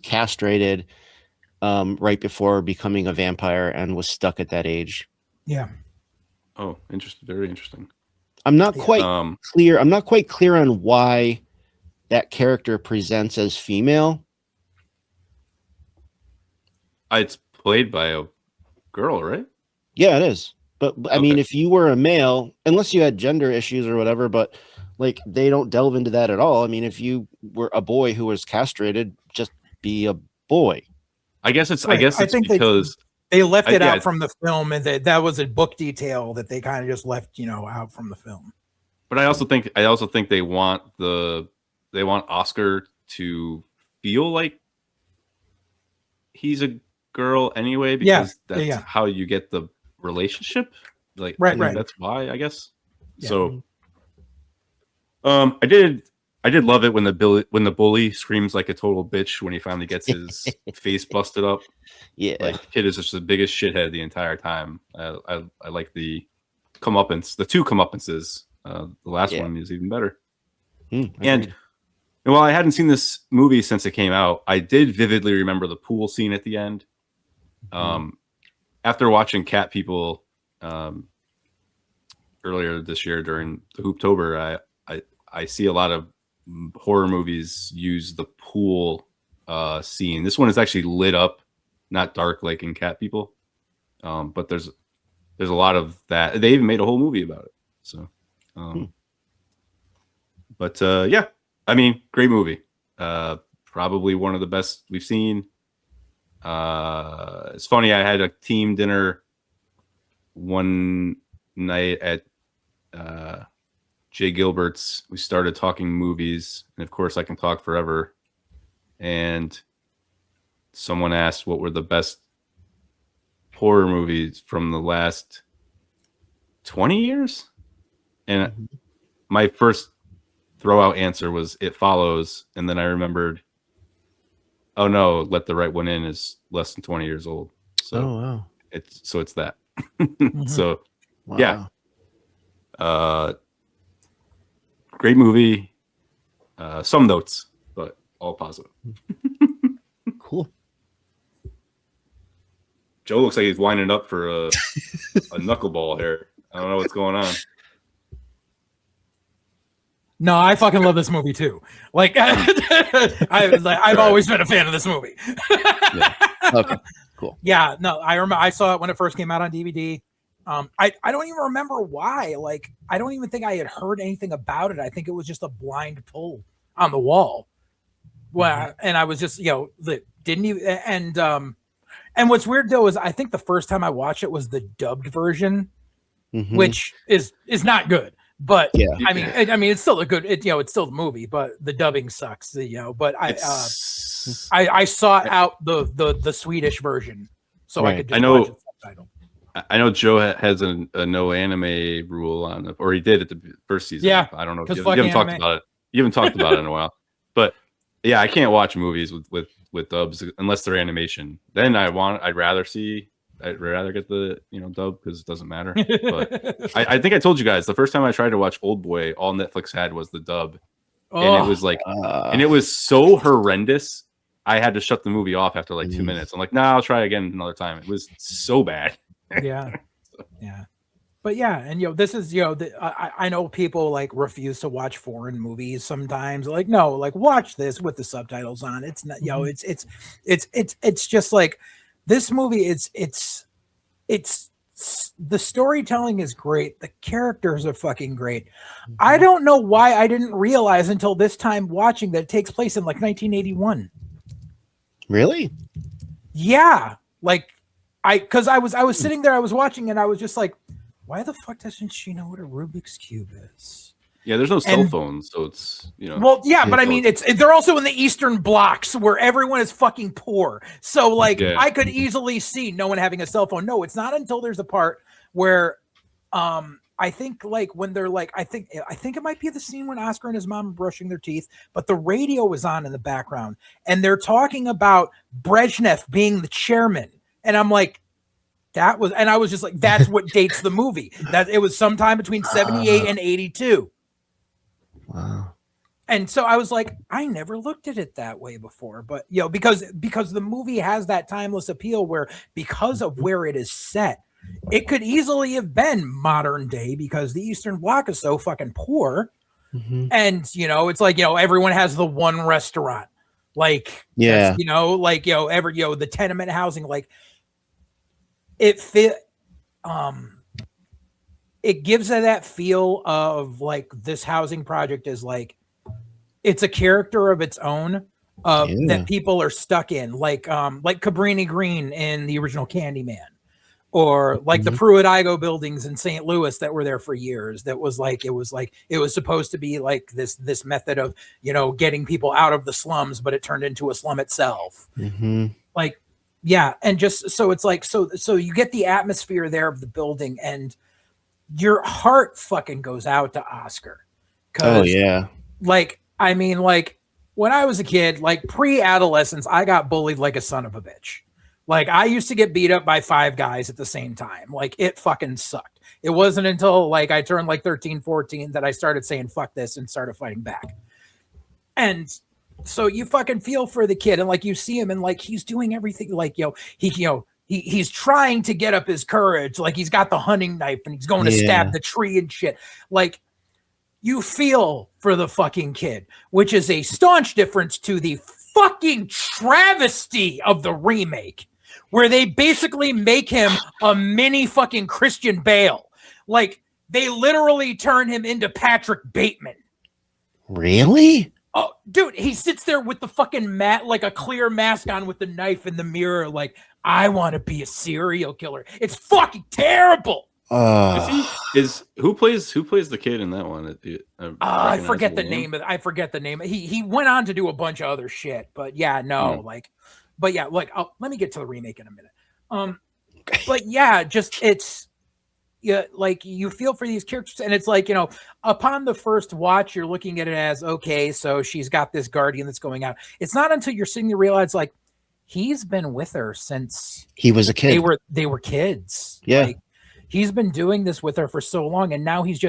castrated right before becoming a vampire and was stuck at that age. Yeah. Oh, interesting. Very interesting. I'm not quite clear. I'm not quite clear on why that character presents as female. It's played by a girl, right? Yeah, it is. But I mean, if you were a male, unless you had gender issues or whatever, but like they don't delve into that at all. I mean, if you were a boy who was castrated, just be a boy. I guess it's because they left it out from the film, and that was a book detail that they kind of just left, out from the film. But I also think they want Oscar to feel like he's a girl anyway, because that's how you get the relationship. Like, right. That's why, I guess. Yeah. So, I did love it when the bully screams like a total bitch when he finally gets his face busted up. Yeah, like kid is just the biggest shithead the entire time. I like the comeuppance, the two comeuppances. The last one is even better. And while I hadn't seen this movie since it came out, I did vividly remember the pool scene at the end. After watching Cat People earlier this year during the Hooptober, I see a lot of horror movies use the pool scene. This one is actually lit up, not dark like in Cat People. But there's a lot of that. They even made a whole movie about it. So, but yeah, I mean, great movie. Probably one of the best we've seen. It's funny. I had a team dinner one night at Jay Gilbert's. We started talking movies, and of course, I can talk forever. And someone asked what were the best horror movies from the last 20 years, and my first throw-out answer was It Follows, and then I remembered, oh no, Let the Right One In is less than 20 years old. So it's that. So yeah, great movie. Some notes, but all positive. Cool. Joe looks like he's winding up for a knuckleball here. I don't know what's going on. No, I fucking love this movie too. Like, I've always been a fan of this movie. Yeah. Okay, cool. Yeah, no, I remember I saw it when it first came out on DVD. I don't even remember why. Like, I don't even think I had heard anything about it. I think it was just a blind pull on the wall. Well, and I was just, didn't even and what's weird though is I think the first time I watched it was the dubbed version, which is not good. But yeah, I mean, it's still a good, it's still the movie, but the dubbing sucks, But I sought out the Swedish version, so I could just watch it subtitled. I know Joe has a no anime rule on it, or he did at the first season. Yeah, I don't know. You haven't talked about it. You haven't talked about it in a while, but yeah, I can't watch movies with dubs unless they're animation. Then I'd rather get the dub because it doesn't matter. But I think I told you guys the first time I tried to watch Old Boy, all Netflix had was the dub, and it was like, and it was so horrendous. I had to shut the movie off after like 2 minutes. I'm like, nah, I'll try again another time. It was so bad. Yeah, yeah. But yeah, and this is I know people like refuse to watch foreign movies sometimes. Like, no, like watch this with the subtitles on. It's not it's just like this movie. It's the storytelling is great. The characters are fucking great. I don't know why I didn't realize until this time watching that it takes place in like 1981. Really? Yeah, like because I was sitting there, I was watching, and I was just like, why the fuck doesn't she know what a Rubik's Cube is? Yeah, there's no cell phones, so it's Well, yeah, but I mean, they're also in the Eastern blocks where everyone is fucking poor. So like, I could easily see no one having a cell phone. No, it's not until there's a part where, I think like when they're like, I think it might be the scene when Oscar and his mom are brushing their teeth, but the radio is on in the background, and they're talking about Brezhnev being the chairman, and I'm like. I was just like, that's what dates the movie. That it was sometime between 78 and 82. Wow. And so I was like, I never looked at it that way before, but because the movie has that timeless appeal where because of where it is set, it could easily have been modern day because the Eastern Bloc is so fucking poor. And it's like, everyone has the one restaurant, like, the tenement housing, like, it gives it that feel of like this housing project is like it's a character of its own that people are stuck in, like Cabrini Green in the original Candyman, or like the Pruitt-Igoe buildings in St. Louis that were there for years. That was like it was supposed to be like this method of getting people out of the slums, but it turned into a slum itself. Like. Yeah, and just so it's like so you get the atmosphere there of the building, and your heart fucking goes out to Oscar. Oh yeah. Like, I mean, like when I was a kid, like pre-adolescence, I got bullied like a son of a bitch. Like I used to get beat up by 5 guys at the same time. Like it fucking sucked. It wasn't until like I turned like 13, 14 that I started saying fuck this and started fighting back. And so you fucking feel for the kid, and like you see him, and like he's doing everything, like he's trying to get up his courage, like he's got the hunting knife and he's going to stab the tree and shit. Like you feel for the fucking kid, which is a staunch difference to the fucking travesty of the remake, where they basically make him a mini fucking Christian Bale. Like, they literally turn him into Patrick Bateman. Really? Oh, dude, he sits there with the fucking mat, like a clear mask on with the knife in the mirror, like, I want to be a serial killer. It's fucking terrible. Who plays the kid in that one? I forget the name. I forget the name. He went on to do a bunch of other shit, but yeah, no, let me get to the remake in a minute. But yeah, just like you feel for these characters, and it's like, upon the first watch, you're looking at it as, okay, so she's got this guardian that's going out. It's not until you're sitting there realize, like, he's been with her since he was a kid. They were kids. Yeah. Like, he's been doing this with her for so long, and now he's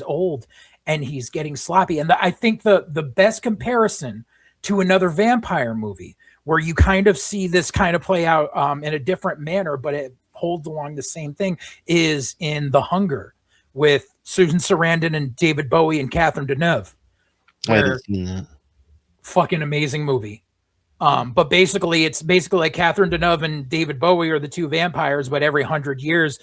old and he's getting sloppy. And I think the best comparison to another vampire movie where you kind of see this kind of play out in a different manner, but it holds along the same thing, is in The Hunger with Susan Sarandon and David Bowie and Catherine Deneuve. I haven't seen that. Fucking amazing movie. But basically, it's like Catherine Deneuve and David Bowie are the two vampires, but every 100 years,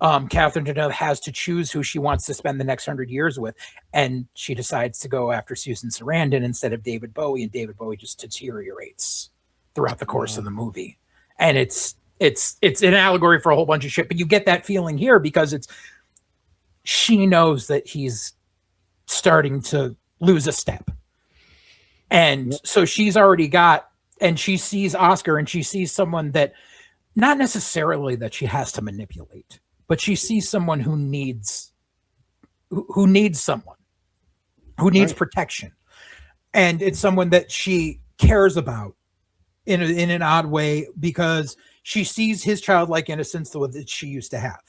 Catherine Deneuve has to choose who she wants to spend the next 100 years with. And she decides to go after Susan Sarandon instead of David Bowie, and David Bowie just deteriorates throughout the course of the movie. And it's an allegory for a whole bunch of shit, but you get that feeling here because she knows that he's starting to lose a step. And so she's already got, and she sees Oscar, and she sees someone that, not necessarily that she has to manipulate, but she sees someone who needs someone, who needs protection. And it's someone that she cares about in an odd way, because she sees his childlike innocence that she used to have.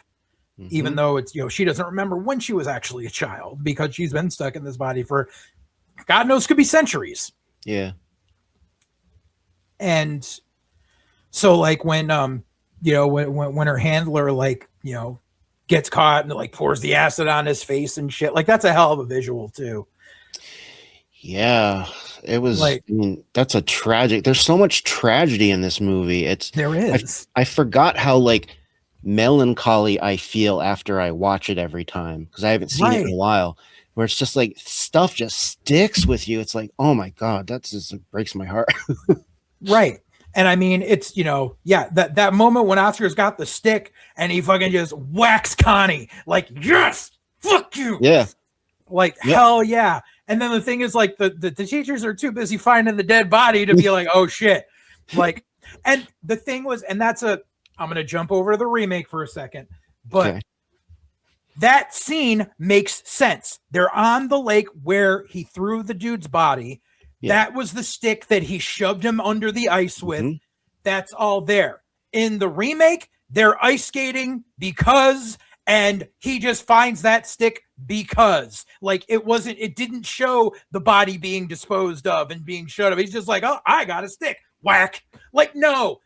Mm-hmm. Even though it's, she doesn't remember when she was actually a child, because she's been stuck in this body for God knows, could be centuries. Yeah. And so, like, when when her handler, gets caught and pours the acid on his face and shit, that's a hell of a visual too. Yeah, it was. That's a tragic. There's so much tragedy in this movie. There is. I forgot how melancholy I feel after I watch it every time, because I haven't seen it in a while. Where it's just stuff just sticks with you. It's like, oh my God, it breaks my heart. Right. And I mean, it's, that moment when Oscar's got the stick and he fucking just whacks Connie, yes, fuck you. Yeah. Hell yeah. And then the thing is, the teachers are too busy finding the dead body to be like, oh shit. And the thing was, and I'm going to jump over to the remake for a second, but okay. That scene makes sense. They're on the lake where he threw the dude's body. Yeah. That was the stick that he shoved him under the ice with. Mm-hmm. That's all there. In the remake, they're ice skating and he just finds that stick because. It didn't show the body being disposed of and being shut up. He's just like, oh, I got a stick. Whack. No.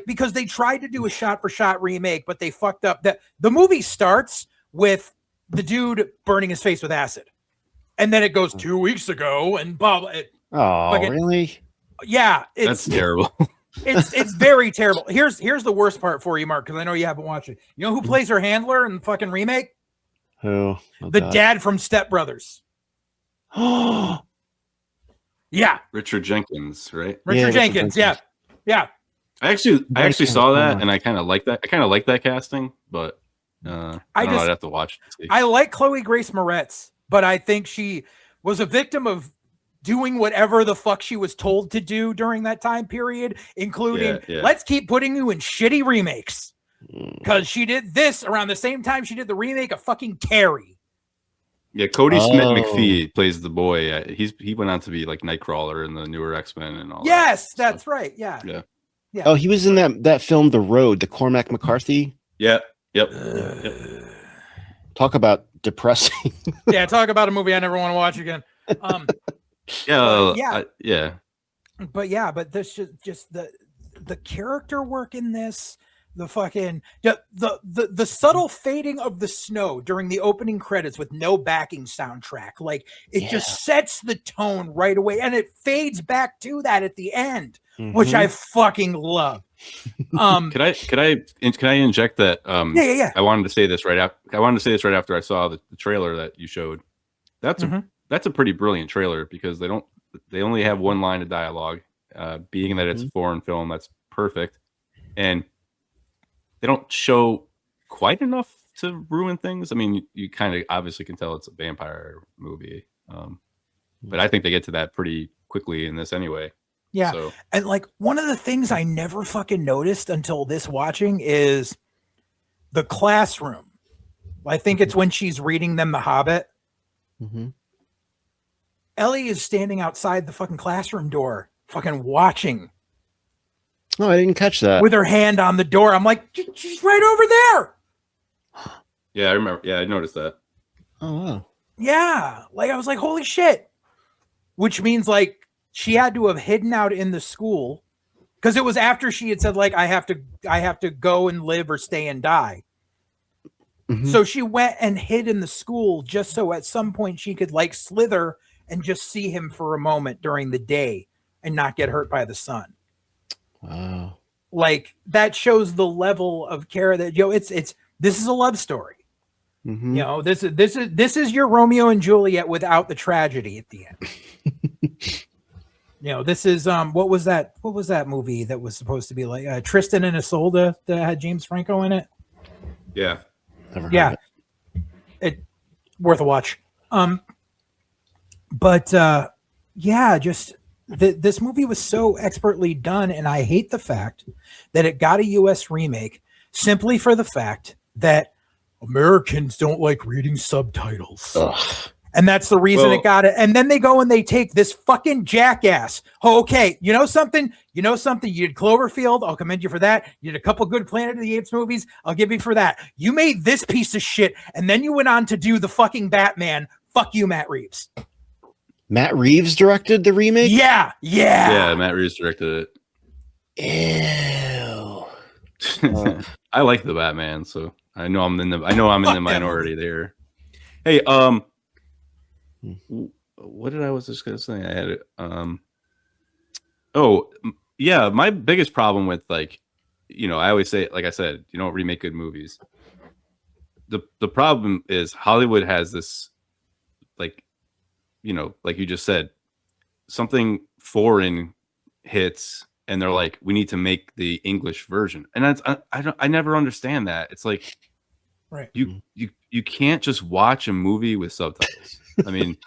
Because they tried to do a shot-for-shot remake, but they fucked up. The movie starts with the dude burning his face with acid, and then it goes 2 weeks ago and blah blah. Really? Yeah, that's terrible. It's very terrible. Here's the worst part for you, Mark, because I know you haven't watched it. You know who plays her handler in the fucking remake? Who? Dad from Step Brothers. Yeah, Richard Jenkins, right? Richard Jenkins. Yeah. I actually saw that, and I kind of like that. I kind of like that casting, but. I'd have to watch it. I like Chloe Grace Moretz, but I think she was a victim of doing whatever the fuck she was told to do during that time period, including let's keep putting you in shitty remakes. Because she did this around the same time she did the remake of fucking Carrie. Yeah, Cody Smith McPhee plays the boy. He went on to be Nightcrawler in the newer X-Men and all. Yes, that's right. Yeah. Oh, he was in that film, The Road, the Cormac McCarthy. Yeah. Yep. Talk about depressing. Yeah, talk about a movie I never want to watch again. Yeah. But this just the character work in this, the fucking the subtle fading of the snow during the opening credits with no backing soundtrack, like it just sets the tone right away, and it fades back to that at the end, which I fucking love. Can I inject that? Yeah. I wanted to say this right after I saw the trailer that you showed. That's a pretty brilliant trailer, because they only have one line of dialogue, being that it's a foreign film. That's perfect, and they don't show quite enough to ruin things. I mean, you kind of obviously can tell it's a vampire movie, but I think they get to that pretty quickly in this anyway. Yeah. So. And like one of the things I never fucking noticed until this watching is the classroom. I think it's when she's reading them The Hobbit. Ellie is standing outside the fucking classroom door, fucking watching. Oh, I didn't catch that. With her hand on the door. I'm like, she's right over there. Yeah, I remember. Yeah, I noticed that. Oh, wow. Yeah. Like, I was like, holy shit. Which means, like, she had to have hidden out in the school, because it was after she had said, like, I have to go and live or stay and die. So she went and hid in the school just so at some point she could, like, slither and just see him for a moment during the day and not get hurt by the sun. Wow. Like, that shows the level of care that, this is a love story. This is your Romeo and Juliet without the tragedy at the end. This is what was that movie that was supposed to be like Tristan and Isolde that had James Franco in it? Yeah. It worth a watch. This movie was so expertly done, and I hate the fact that it got a US remake simply for the fact that Americans don't like reading subtitles. And that's the reason it got it. And then they go and they take this fucking jackass. Oh, okay, you know something? You did Cloverfield. I'll commend you for that. You did a couple good Planet of the Apes movies. I'll give you for that. You made this piece of shit, and then you went on to do the fucking Batman. Fuck you, Matt Reeves. Matt Reeves directed the remake? Yeah. Yeah, Matt Reeves directed it. Ew. I like the Batman, so I know I'm in the minority there. Hey, what did I was just gonna say? I had it. My biggest problem with, like, I always say, like I said, you don't remake good movies. The problem is Hollywood has this, like, like you just said, something foreign hits and they're like, we need to make the English version, and I never understand that. It's like, right, you can't just watch a movie with subtitles. I mean,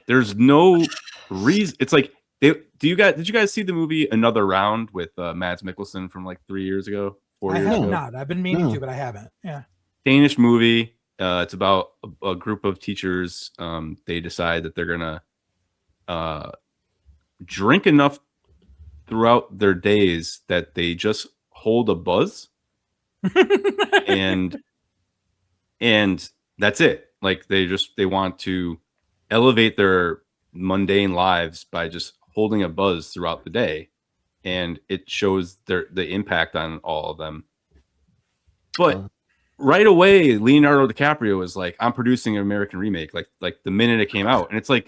there's no reason. It's like, did you guys see the movie Another Round with Mads Mikkelsen from like 3 years ago, 4 years ago? I have not. I've been meaning to, but I haven't. Yeah. Danish movie. It's about a group of teachers. They decide that they're gonna drink enough throughout their days that they just hold a buzz, and that's it. Like, they want to elevate their mundane lives by just holding a buzz throughout the day, and it shows the impact on all of them. But right away, Leonardo DiCaprio was like, I'm producing an American remake, like the minute it came out. And it's like,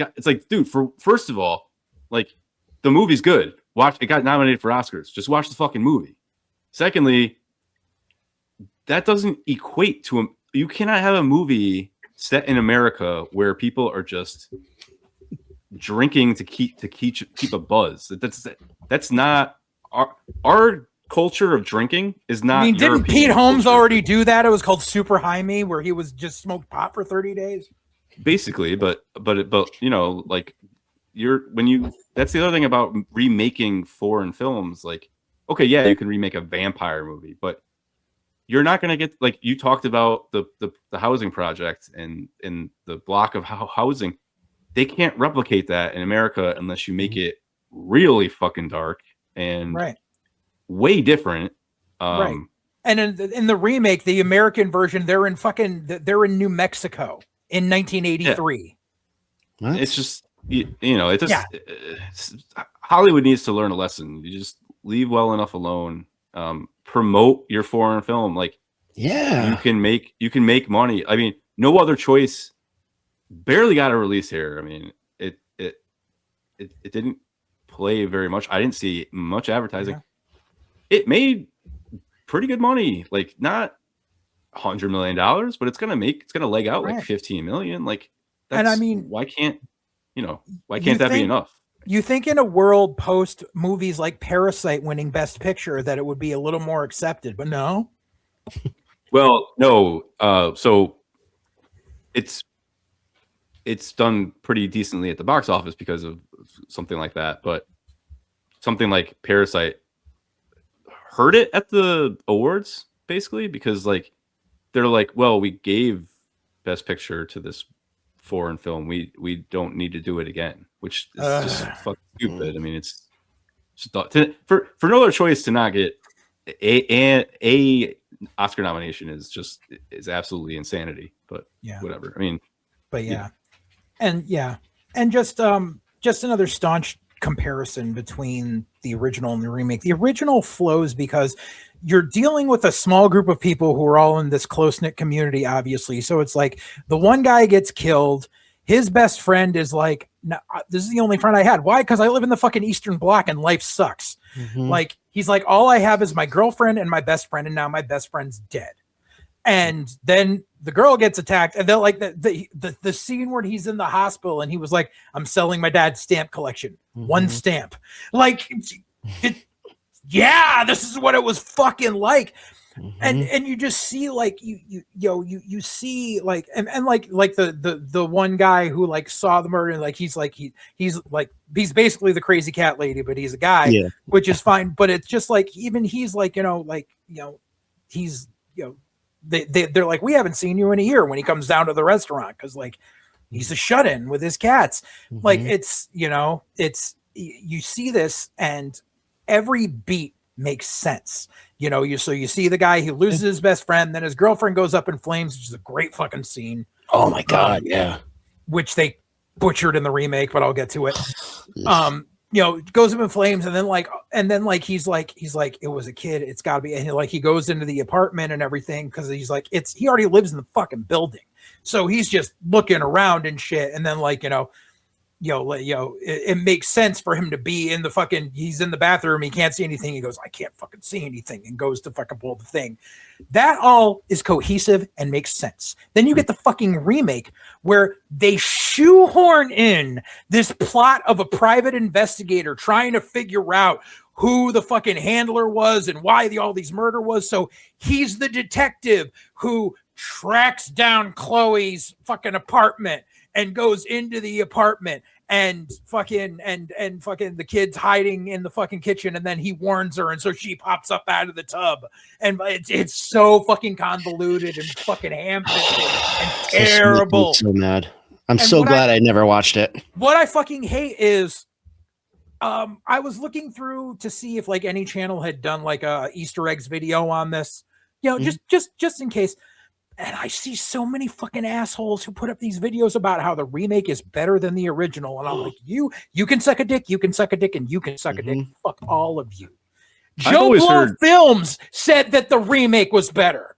dude, first of all, like, the movie's good. Watch it, got nominated for Oscars. Just watch the fucking movie. Secondly, that doesn't equate to you cannot have a movie set in America where people are just drinking to keep a buzz. That's not our culture of drinking is not. I mean, didn't European Pete Holmes culture. already do that? It was called Super High Me, where he was just smoked pot for 30 days. Basically, but like, that's the other thing about remaking foreign films. Like, okay, yeah, you can remake a vampire movie, but you're not going to get, like, you talked about the housing project and the block of housing. They can't replicate that in America unless you make it really fucking dark and way different. Right. And in the remake, the American version, they're in New Mexico in 1983. Yeah. It's just, Hollywood needs to learn a lesson. You just leave well enough alone. promote your foreign film. Like, yeah, you can make money. I mean, No Other Choice barely got a release here. I mean, it didn't play very much. I didn't see much advertising. Yeah. It made pretty good money, like not $100 million, but it's gonna leg out like 15 million. Like, that's, and I mean, why can't that be enough? You think in a world post movies like Parasite winning Best Picture that it would be a little more accepted, but no. Well, no. So it's done pretty decently at the box office because of something like that, but something like Parasite hurt it at the awards, basically, because like they're like, well, we gave Best Picture to this foreign film, we don't need to do it again, which is just fucking stupid. I mean, it's just for No Other Choice to not get a Oscar nomination is absolutely insanity. But whatever. I mean, but and just another staunch comparison between the original and the remake. The original flows because you're dealing with a small group of people who are all in this close-knit community, obviously. So it's like the one guy gets killed. His best friend is like, no, this is the only friend I had. Why? Because I live in the fucking Eastern Bloc and life sucks. Like, he's like, all I have is my girlfriend and my best friend, and now my best friend's dead. And then the girl gets attacked, and they're like the scene where he's in the hospital and he was like, I'm selling my dad's stamp collection. One stamp. Like, this is what it was fucking like. And you just see like you see like and like the one guy who like saw the murder, and like he's he's basically the crazy cat lady, but he's a guy, which is fine. But it's just like, even he's like, he's they're like, we haven't seen you in a year when he comes down to the restaurant, because like he's a shut-in with his cats. Like, it's you see this and every beat makes sense. You see the guy who loses his best friend, then his girlfriend goes up in flames, which is a great fucking scene. Oh my god, which they butchered in the remake, but I'll get to it. Goes up in flames, and then he's like it was a kid, it's got to be, and he goes into the apartment and everything, because he's like, he already lives in the fucking building, so he's just looking around and shit, and then it makes sense for him to be in the fucking, he's in the bathroom, he can't see anything, he goes, I can't fucking see anything, and goes to fucking pull the thing. That all is cohesive and makes sense. Then you get the fucking remake where they shoehorn in this plot of a private investigator trying to figure out who the fucking handler was and why all these murder was. So he's the detective who tracks down Chloe's fucking apartment and goes into the apartment, and fucking the kid's hiding in the fucking kitchen, and then he warns her, and so she pops up out of the tub, and it's so fucking convoluted and fucking ham-fisted and terrible. I'm so mad. I'm so glad I never watched it. What I fucking hate is, I was looking through to see if like any channel had done like a Easter eggs video on this, just in case. And I see so many fucking assholes who put up these videos about how the remake is better than the original. And I'm like, you can suck a dick, you can suck a dick, and you can suck a dick. Fuck all of you. Joe Blow Films said that the remake was better.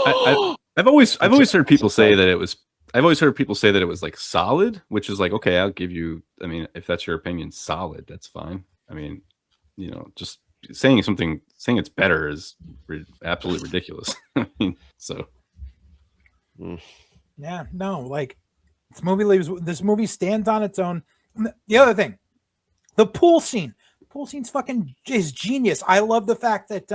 I've always heard people say that it was. I've always heard people say that it was like solid, which is like, okay, I'll give you. I mean, if that's your opinion, solid, that's fine. I mean, just saying it's better is absolutely ridiculous. I mean, so. Yeah, no, like this movie stands on its own. The other thing, the pool scene's fucking is genius. I love the fact that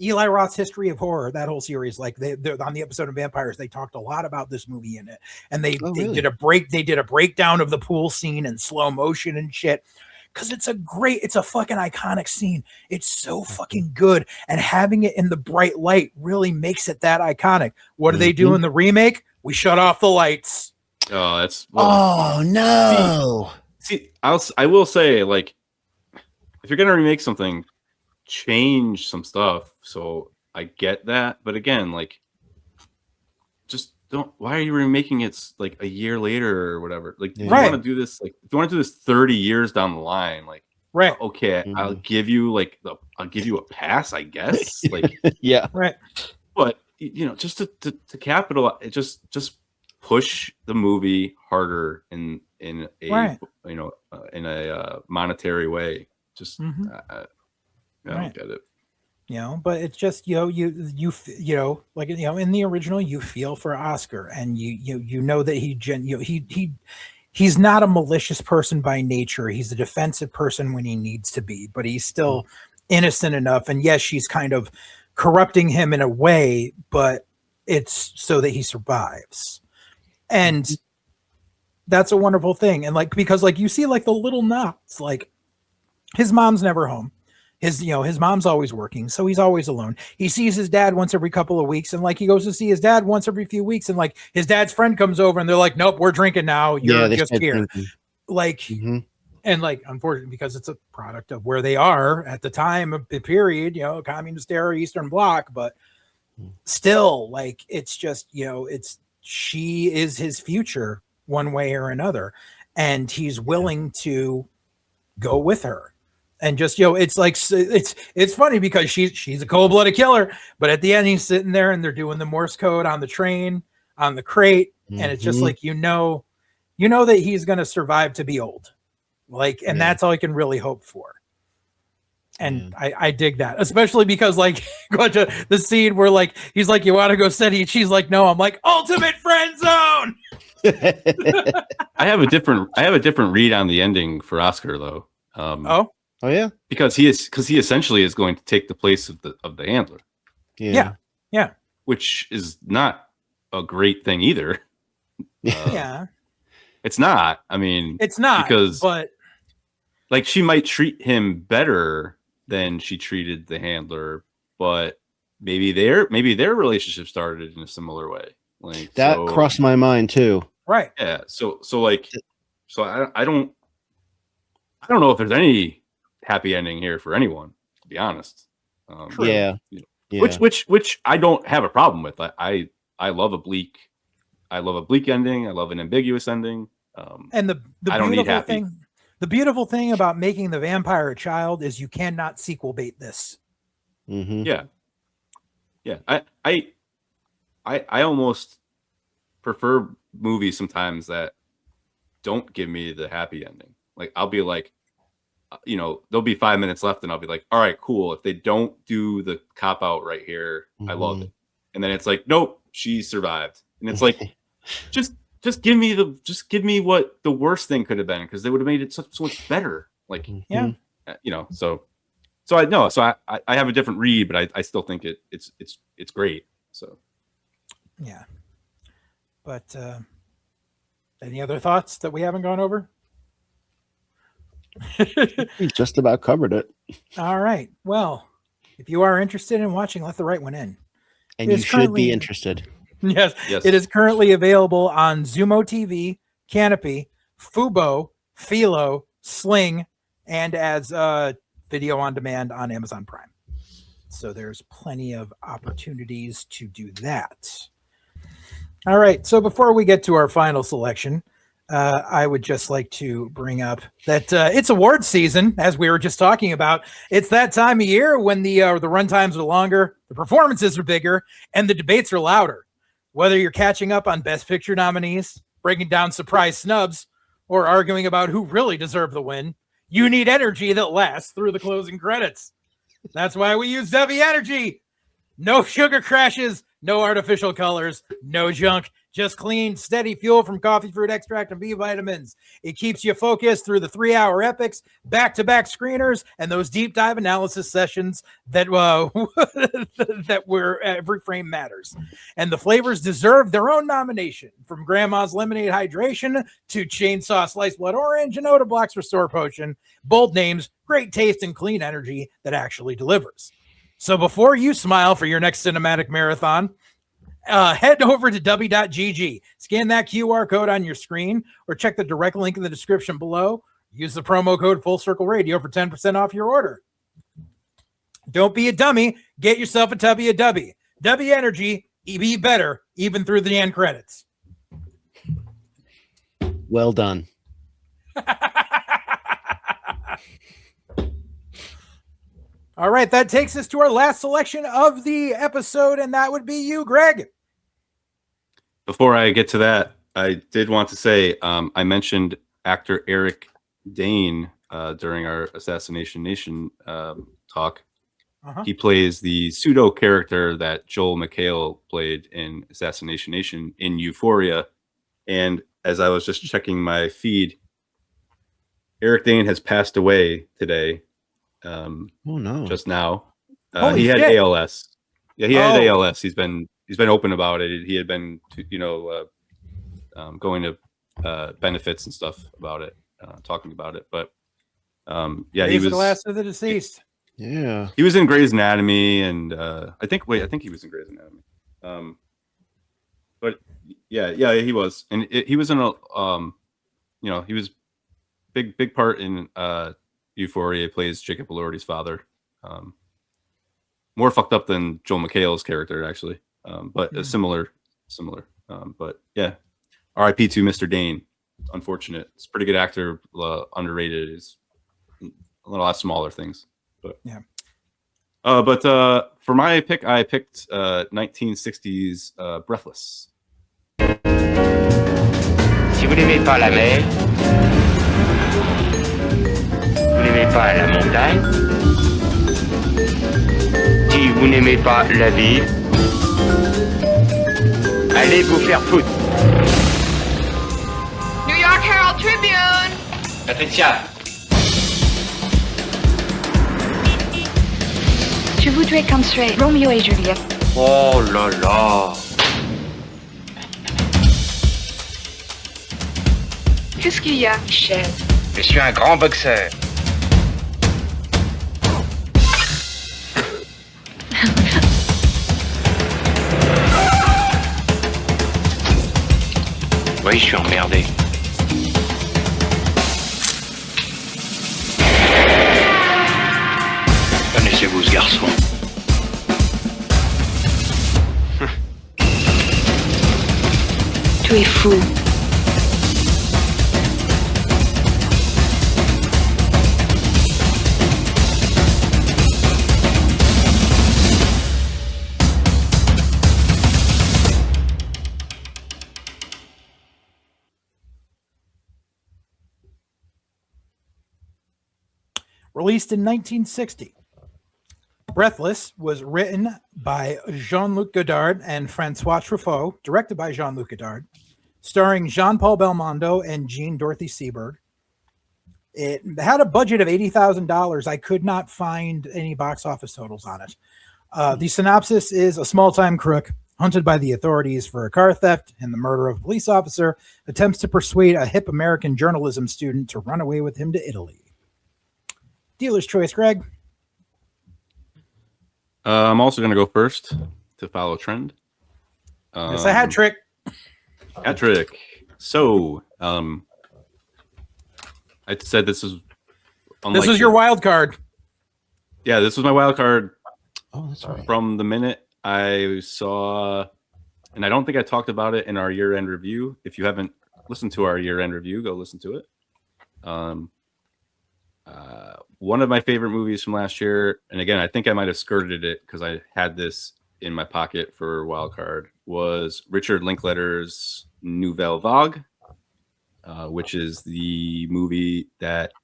Eli Roth's History of Horror, that whole series, like they're on the episode of Vampires, they talked a lot about this movie in it, and they did a breakdown of the pool scene in slow motion and shit. Because it's a fucking iconic scene. It's so fucking good. And having it in the bright light really makes it that iconic. What do they do in the remake? We shut off the lights. Oh, that's... Oh, no. See, I will say, like, if you're going to remake something, change some stuff. So I get that. But again, like, just don't... Why are you remaking it, like, a year later or whatever? Like, if you want to do this, like, if you want to do this 30 years down the line, like, Right. Okay, I'll give you a pass, I guess. Like, yeah, right. But just to capital, just push the movie harder in a right. in a monetary way. Just I don't get it. But it's just like in the original, you feel for Oscar, and you know that he's not a malicious person by nature. He's a defensive person when he needs to be, but he's still innocent enough. And yes, she's kind of corrupting him in a way, but it's so that he survives. And that's a wonderful thing. And because you see the little knots, like his mom's never home. His mom's always working, so he's always alone. He sees his dad once every couple of weeks, and he goes to see his dad once every few weeks, and his dad's friend comes over, and they're like, "Nope, we're drinking now. You're just here." Drinking. And unfortunately, because it's a product of where they are at the time of the period, communist era, Eastern Bloc, but still, it's just she is his future one way or another, and he's willing to go with her. And just it's funny because she's a cold-blooded killer, but at the end he's sitting there and they're doing the Morse code on the train, on the crate, and it's just you know that he's going to survive to be old, that's all I can really hope for. And I dig that, especially because the scene where he's like, "You want to go steady?" She's like, "No." I'm like, ultimate friend zone. I have a different read on the ending for Oscar though. Oh yeah, because he essentially is going to take the place of the handler. Yeah. Which is not a great thing either. Yeah, it's not. I mean, it's not because she might treat him better than she treated the handler, but maybe their relationship started in a similar way. Crossed my mind too. Right. Yeah. So I don't know if there's any happy ending here for anyone, to be honest. Which I don't have a problem with. I love a bleak ending. I love an ambiguous ending. And the I don't need happy. thing, the beautiful thing about making the vampire a child is you cannot sequel bait this. Yeah. I almost prefer movies sometimes that don't give me the happy ending. I'll be like, there'll be 5 minutes left and I'll be like, all right, cool. If they don't do the cop out right here, I love it. And then it's like, nope, she survived. And it's like, just give me what the worst thing could have been, because they would have made it so much better. So I have a different read, but I still think it's great. So yeah. But any other thoughts that we haven't gone over? We just about covered it. All right. Well, if you are interested in watching Let the Right One In, and you should be interested. Yes. It is currently available on Xumo TV, Kanopy, Fubo, Philo, Sling, and as video on demand on Amazon Prime. So there's plenty of opportunities to do that. All right. So before we get to our final selection, I would just like to bring up that it's awards season, as we were just talking about. It's that time of year when the run times are longer, the performances are bigger, and the debates are louder. Whether you're catching up on Best Picture nominees, breaking down surprise snubs, or arguing about who really deserved the win, you need energy that lasts through the closing credits. That's why we use DUBBY Energy. No sugar crashes, no artificial colors, no junk. Just clean, steady fuel from coffee fruit extract and B vitamins. It keeps you focused through the 3-hour epics, back-to-back screeners, and those deep dive analysis sessions that that where every frame matters. And the flavors deserve their own nomination, from Grandma's Lemonade Hydration to Chainsaw Sliced Blood Orange and Oda Block's Restore Potion. Bold names, great taste, and clean energy that actually delivers. So before you smile for your next cinematic marathon, head over to dubby.gg, scan that QR code on your screen, or check the direct link in the description below. Use the promo code Full Circle Radio for 10% off your order. Don't be a dummy. Get yourself a tubby of DUBBY. DUBBY Energy, be better, even through the end credits. Well done. All right, that takes us to our last selection of the episode, and that would be you, Greg. Before I get to that, I did want to say I mentioned actor Eric Dane during our Assassination Nation talk. He plays the pseudo character that Joel McHale played in Assassination Nation in Euphoria. And as I was just checking my feed, Eric Dane has passed away today. Oh no! Just now, Holy he had shit. ALS. Yeah, he had ALS. He's been open about it. He had been, going to benefits and stuff about it, talking about it. But yeah, he was the last of the deceased. Yeah, he was in Grey's Anatomy, and I think he was in Grey's Anatomy. But yeah, he was, and he was in a, he was big part in Euphoria. He plays Jacob Elordi's father. More fucked up than Joel McHale's character, actually, but similar. But yeah, R.I.P. to Mr. Dane. Unfortunate. It's a pretty good actor, underrated. Is a lot of smaller things. But yeah. But for my pick, I picked 1960s Breathless. Si vous n'aimez pas la mer, vous n'aimez pas la montagne, si vous n'aimez pas la vie, allez vous faire foutre. New York Herald Tribune. Patricia. Je voudrais qu'on soit Roméo et Juliette. Oh là là. Qu'est-ce qu'il y a, Michel? Je suis un grand boxeur. Oui, je suis emmerdé. Connaissez-vous ce garçon? Tu es fou. Released in 1960. Breathless was written by Jean-Luc Godard and Francois Truffaut, directed by Jean-Luc Godard, starring Jean-Paul Belmondo and Jean Dorothy Seberg. It had a budget of $80,000. I could not find any box office totals on it. The synopsis is a small-time crook hunted by the authorities for a car theft and the murder of a police officer attempts to persuade a hip American journalism student to run away with him to Italy. Dealer's choice, Greg. I'm also going to go first to follow trend. It's a hat trick. Hat trick. So, I said this is. This was your wild card. Yeah, this was my wild card. Oh, that's right. From the minute I saw, and I don't think I talked about it in our year-end review. If you haven't listened to our year-end review, go listen to it. One of my favorite movies from last year, and again, I think I might have skirted it because I had this in my pocket for wildcard, was Richard Linklater's Nouvelle Vague, which is the movie that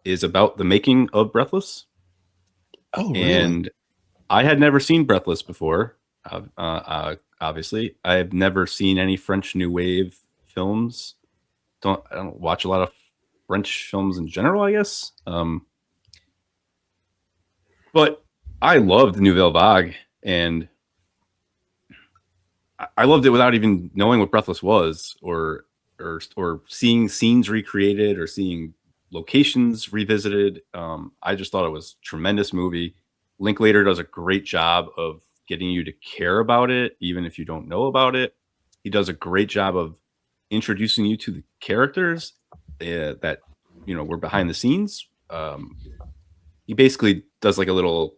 is about the making of Breathless. Oh, really? And I had never seen Breathless before. Obviously, I have never seen any French New Wave films. I don't watch a lot of French films in general, I guess. But I loved Nouvelle Vague, and I loved it without even knowing what Breathless was, or seeing scenes recreated, or seeing locations revisited. I just thought it was a tremendous movie. Linklater does a great job of getting you to care about it, even if you don't know about it. He does a great job of introducing you to the characters that were behind the scenes. He basically does like a little.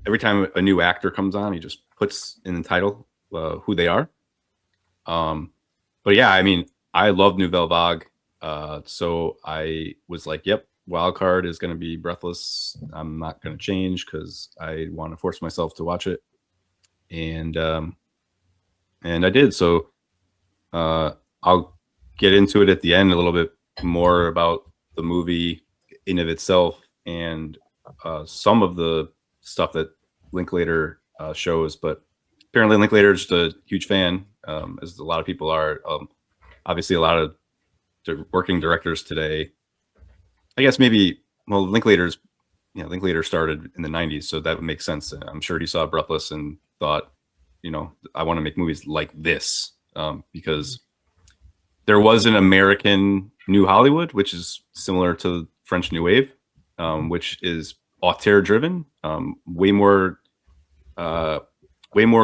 Every time a new actor comes on, he just puts in the title who they are. But yeah, I mean, I love Nouvelle Vague, so I was like, "Yep, wild card is going to be Breathless. I'm not going to change because I want to force myself to watch it, and I did. So I'll get into it at the end a little bit more about the movie in of itself and some of the stuff that Linklater shows. But apparently Linklater is just a huge fan, as a lot of people are. Obviously, a lot of working directors today, I guess maybe, well, Linklater started in the 90s, so that would make sense. I'm sure he saw Breathless and thought, I want to make movies like this, because there was an American New Hollywood, which is similar to French New Wave, which is auteur driven, way more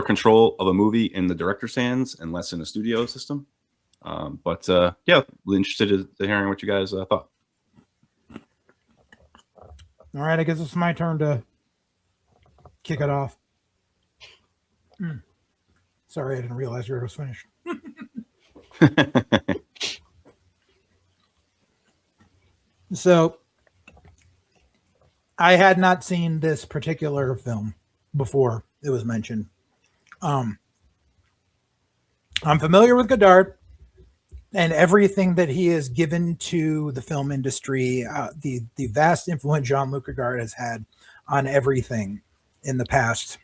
control of a movie in the director's hands and less in a studio system. But yeah, interested in hearing what you guys thought. All right, I guess it's my turn to kick it off. Sorry, I didn't realize yours was finished. So, I had not seen this particular film before it was mentioned. I'm familiar with Godard and everything that he has given to the film industry, the vast influence Jean-Luc Godard has had on everything in the past,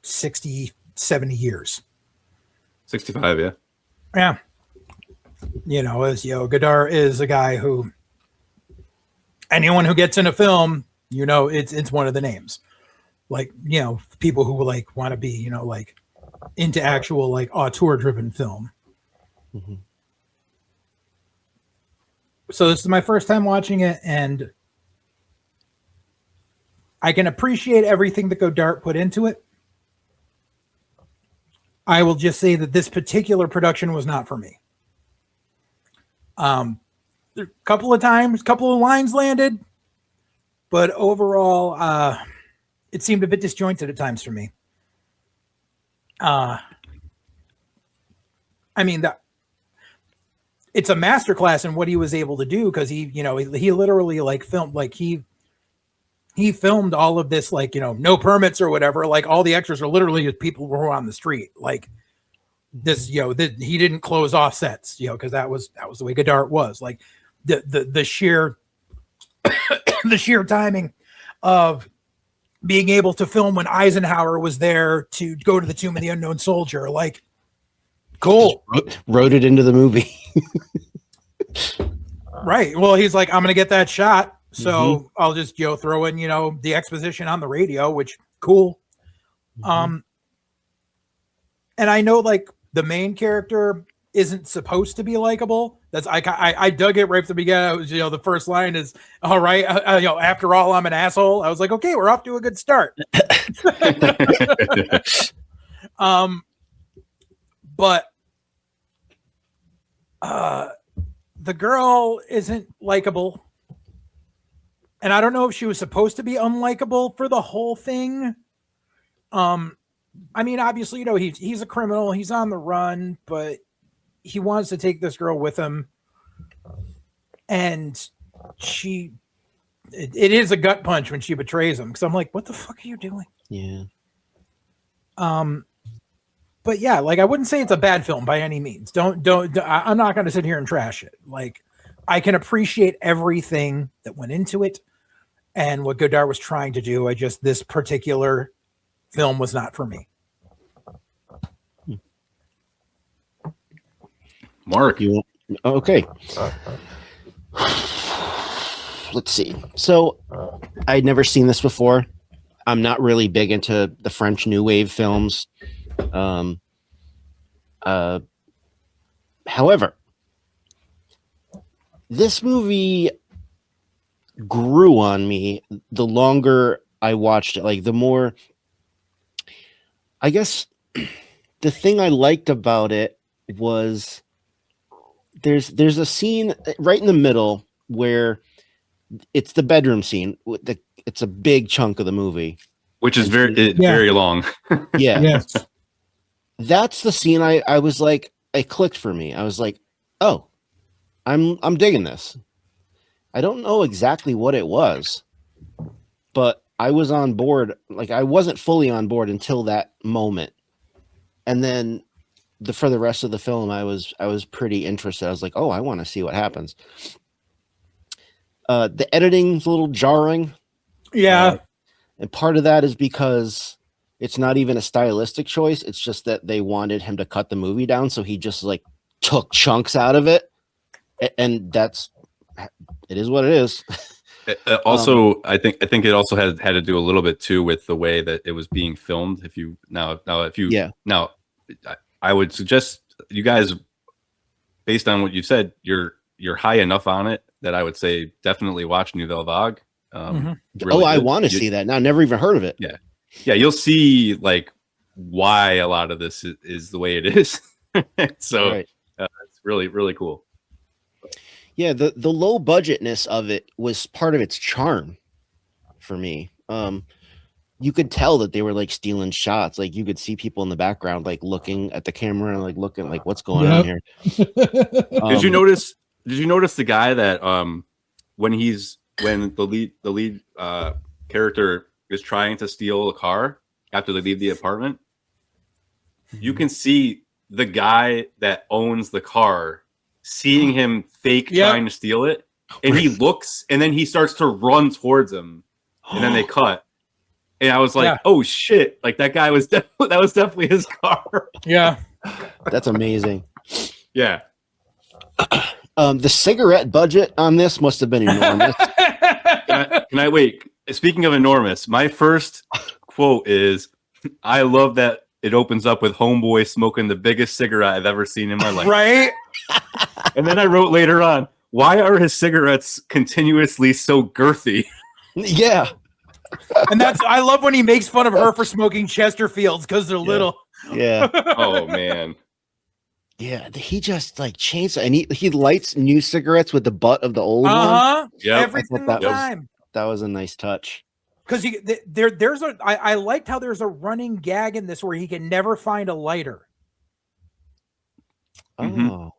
60, 70 years. 65, yeah. Yeah. Godard is a guy who, anyone who gets in a film, it's one of the names. People who want to be, into actual auteur-driven film. Mm-hmm. So this is my first time watching it, and I can appreciate everything that Godard put into it. I will just say that this particular production was not for me. A couple of lines landed, but overall, it seemed a bit disjointed at times for me. It's a masterclass in what he was able to do, because he literally filmed he filmed all of this no permits or whatever. All the extras are literally just people who were on the street. This, he didn't close off sets, because that was the way Godard was. The sheer the sheer timing of being able to film when Eisenhower was there to go to the Tomb of the Unknown Soldier. Cool. Wrote it into the movie. Right. Well, he's like, I'm going to get that shot. So I'll just, throw in, the exposition on the radio, which cool. And I know the main character isn't supposed to be likable. That's I dug it right from the beginning. It was, the first line is, all right. After all, I'm an asshole. I was like, okay, we're off to a good start. But the girl isn't likable. And I don't know if she was supposed to be unlikable for the whole thing. Obviously, he's a criminal. He's on the run, but he wants to take this girl with him. And it is a gut punch when she betrays him. Because I'm like, what the fuck are you doing? Yeah. But yeah, I wouldn't say it's a bad film by any means. I'm not going to sit here and trash it. I can appreciate everything that went into it and what Godard was trying to do. This particular film was not for me. Mark, okay. Let's see. So I'd never seen this before. I'm not really big into the French New Wave films. However, this movie grew on me the longer I watched it. The more, I guess, the thing I liked about it was there's a scene right in the middle where it's the bedroom scene. It's a big chunk of the movie, which is very long. Yeah. Yes. That's the scene I was like, it clicked for me. I was like, oh, I'm digging this. I don't know exactly what it was, but I was on board. Like, I wasn't fully on board until that moment. And then for the rest of the film, I was pretty interested. I was like, oh, I want to see what happens. The editing's a little jarring. Yeah. And part of that is because it's not even a stylistic choice. It's just that they wanted him to cut the movie down. So he just like took chunks out of it. And it is what it is. Also, I think it also had to do a little bit too with the way that it was being filmed. I would suggest you guys, based on what you said, you're high enough on it that I would say definitely watch Nouvelle Vague. Really I want to see that now. Never even heard of it. Yeah, you'll see like why a lot of this is the way it is. So Right. It's really, really cool. Yeah, the low budgetness of it was part of its charm for me. You could tell that they were like stealing shots. Like you could see people in the background like looking at the camera and like looking like what's going on here. Did you notice the guy that when the lead character is trying to steal a car after they leave the apartment, you can see the guy that owns the car seeing him fake trying to steal it, and he looks and then he starts to run towards him, and then they cut. And I was like, oh shit, like that guy was that was definitely his car. Yeah. That's amazing. Yeah. The cigarette budget on this must have been enormous. Can I wait? Speaking of enormous, my first quote is, I love that it opens up with Homeboy smoking the biggest cigarette I've ever seen in my life. Right? And then I wrote later on, why are his cigarettes continuously so girthy? Yeah. And I love when he makes fun of her for smoking Chesterfields because they're little. Yeah. Oh man. Yeah, he just like chainsaw, and he lights new cigarettes with the butt of the old one. Yeah, every single time. That was a nice touch. Because I liked how there's a running gag in this where he can never find a lighter. Oh,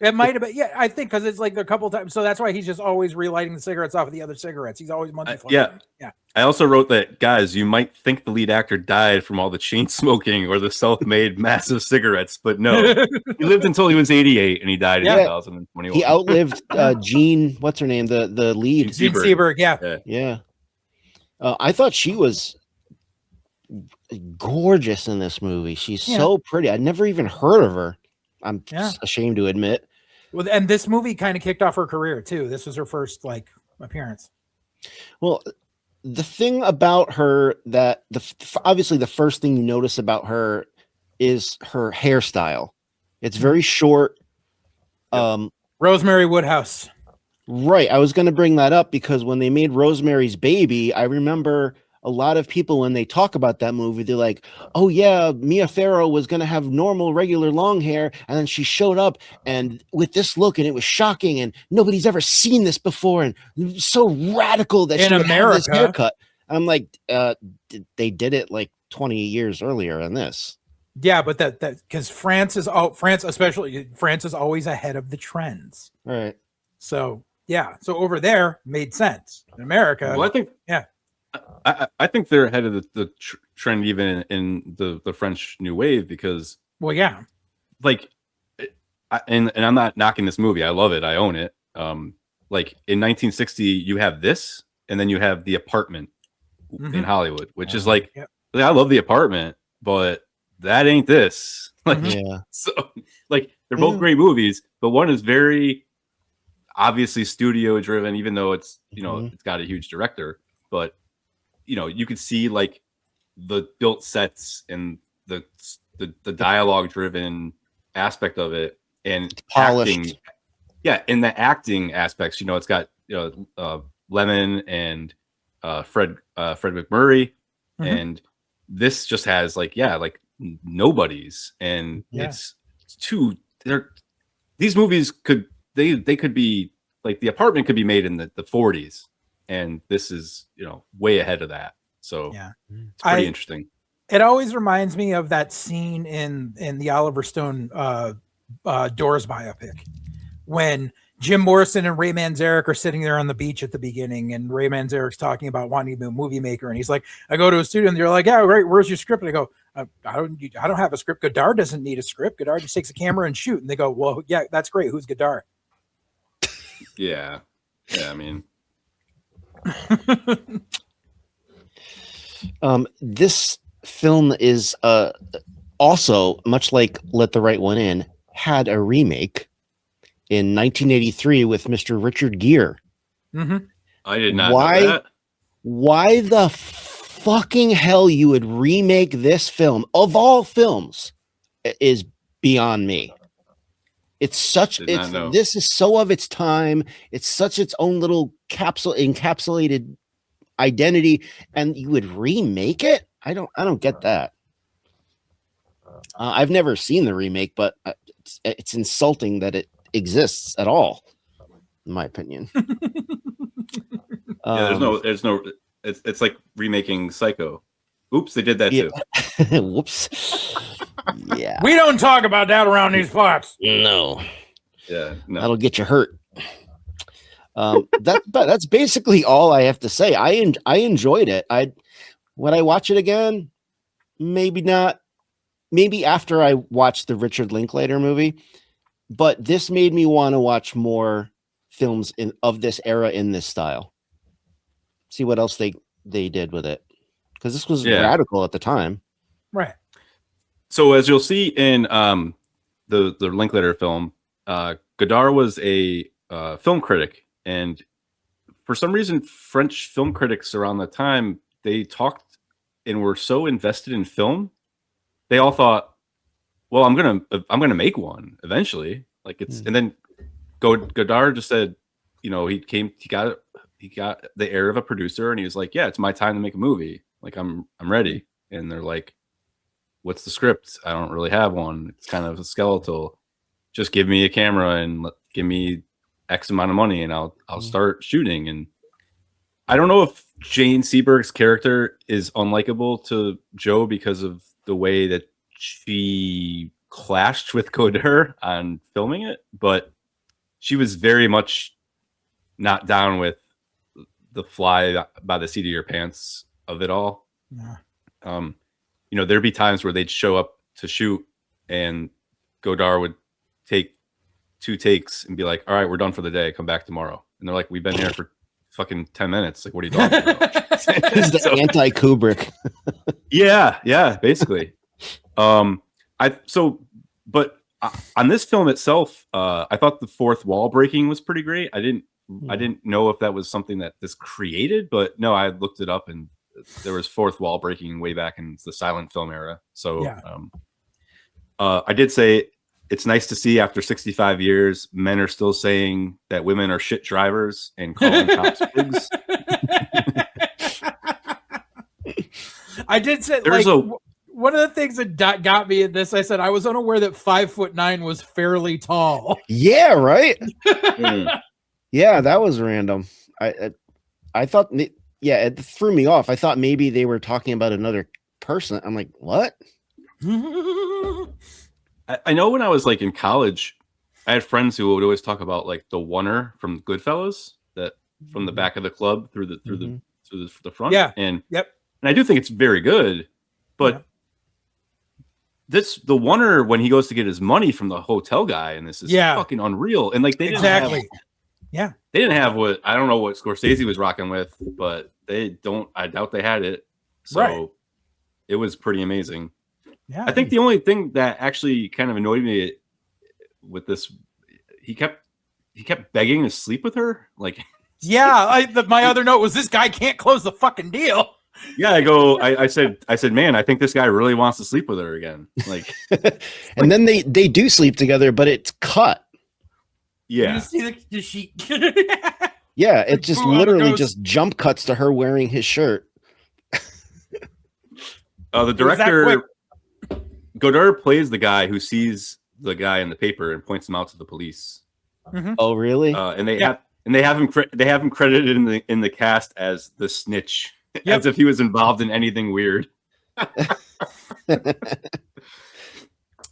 It might have been, I think because it's like a couple times, so that's why he's just always relighting the cigarettes off of the other cigarettes. He's always yeah. I also wrote that, guys, you might think the lead actor died from all the chain smoking or the self-made massive cigarettes, but no, he lived until he was 88 and he died in 2021. He outlived Jean. What's her name? The lead. Jean Seberg. Yeah. I thought she was gorgeous in this movie. She's so pretty. I'd never even heard of her. I'm ashamed to admit. Well, and this movie kind of kicked off her career too. This was her first appearance. Well, the thing about her that obviously the first thing you notice about her is her hairstyle. It's very short. Rosemary Woodhouse. Right. I was going to bring that up because when they made Rosemary's Baby, I remember a lot of people, when they talk about that movie, they're like, oh yeah, Mia Farrow was going to have normal, regular long hair. And then she showed up and with this look, and it was shocking. And nobody's ever seen this before. And it was so radical that she would have this haircut. I'm like, they did it like 20 years earlier in this. Yeah, but that because France is always ahead of the trends. Right. So yeah. So over there made sense. In America. Well, I think they're ahead of the trend even in the French New Wave because and I'm not knocking this movie. I love it. I own it. Like in 1960, you have this, and then you have The Apartment in Hollywood, which is like I love The Apartment, but that ain't this. So like they're both great movies, but one is very obviously studio driven, even though it's it's got a huge director, but you could see like the built sets and the dialogue driven aspect of it and acting. Yeah, in the acting aspects, it's got Lemon and Fred McMurray, and this just has like nobodies, and it's too. These movies could be like The Apartment could be made in the 40s. And this is, way ahead of that. So it's pretty interesting. It always reminds me of that scene in the Oliver Stone Doors biopic when Jim Morrison and Ray Manzarek are sitting there on the beach at the beginning, and Ray Manzarek's talking about wanting to be a movie maker, and he's like, I go to a studio and they're like, yeah, great, where's your script? And I go, I don't have a script. Godard doesn't need a script. Godard just takes a camera and shoot. And they go, well, yeah, that's great. Who's Godard? Yeah. I mean, this film is also, much like Let the Right One In, had a remake in 1983 with Mr. Richard Gere. Mm-hmm. I did not know that. Why the fucking hell you would remake this film, of all films, is beyond me. It's such, this is so of its time. It's such its own little encapsulated identity, and you would remake it? I don't get that. I've never seen the remake, but it's insulting that it exists at all, in my opinion. There's no. It's like remaking Psycho. Oops, they did that too. Whoops. Yeah. We don't talk about that around these parts. No. Yeah. No. That'll get you hurt. That's basically all I have to say. I enjoyed it. Would I watch it again? Maybe not. Maybe after I watched the Richard Linklater movie. But this made me want to watch more films of this era in this style. See what else they did with it, because this was radical at the time. Right. So as you'll see in the Linklater film, Godard was a film critic, and for some reason, French film critics around the time, they talked and were so invested in film, they all thought, well, I'm gonna make one eventually. Like it's and then Godard just said, he got the air of a producer, and he was like, yeah, it's my time to make a movie. Like I'm ready. And they're like, what's the script? I don't really have one. It's kind of a skeletal. Just give me a camera and give me X amount of money, and I'll start shooting. And I don't know if Jane Seberg's character is unlikable to Joe because of the way that she clashed with Godard on filming it, but she was very much not down with the fly by the seat of your pants of it all. Yeah. There'd be times where they'd show up to shoot and Godard would take 2 takes and be like, all right, we're done for the day. Come back tomorrow. And they're like, we've been here for fucking 10 minutes. Like, what are you talking about? This is the anti-Kubrick. Yeah, basically. But on this film itself, I thought the fourth wall breaking was pretty great. I didn't know if that was something that this created, but no, I looked it up and there was fourth wall breaking way back in the silent film era. So I did say it's nice to see after 65 years, men are still saying that women are shit drivers and calling cops pigs. I did say, one of the things that got me in this, I said I was unaware that 5'9" was fairly tall. Yeah, right. Yeah, that was random. I thought, it threw me off. I thought maybe they were talking about another person. I'm like, what? I know when I was in college, I had friends who would always talk about the oneer from Goodfellas, that from the back of the club through the front. Yeah. And I do think it's very good, but the oneer when he goes to get his money from the hotel guy, and this is fucking unreal. And they didn't have, they didn't have I don't know what Scorsese was rocking with, but I doubt they had it. So it was pretty amazing. Yeah. I think the only thing that actually kind of annoyed me with this, he kept begging to sleep with her. My other note was, this guy can't close the fucking deal. Yeah, I said, man, I think this guy really wants to sleep with her again. And then they do sleep together, but it's cut. Yeah. You see the sheet. Yeah, it just literally just jump cuts to her wearing his shirt. The director, Godard, plays the guy who sees the guy in the paper and points him out to the police. Mm-hmm. Oh, really? And they have him credited in the cast as the snitch. As if he was involved in anything weird.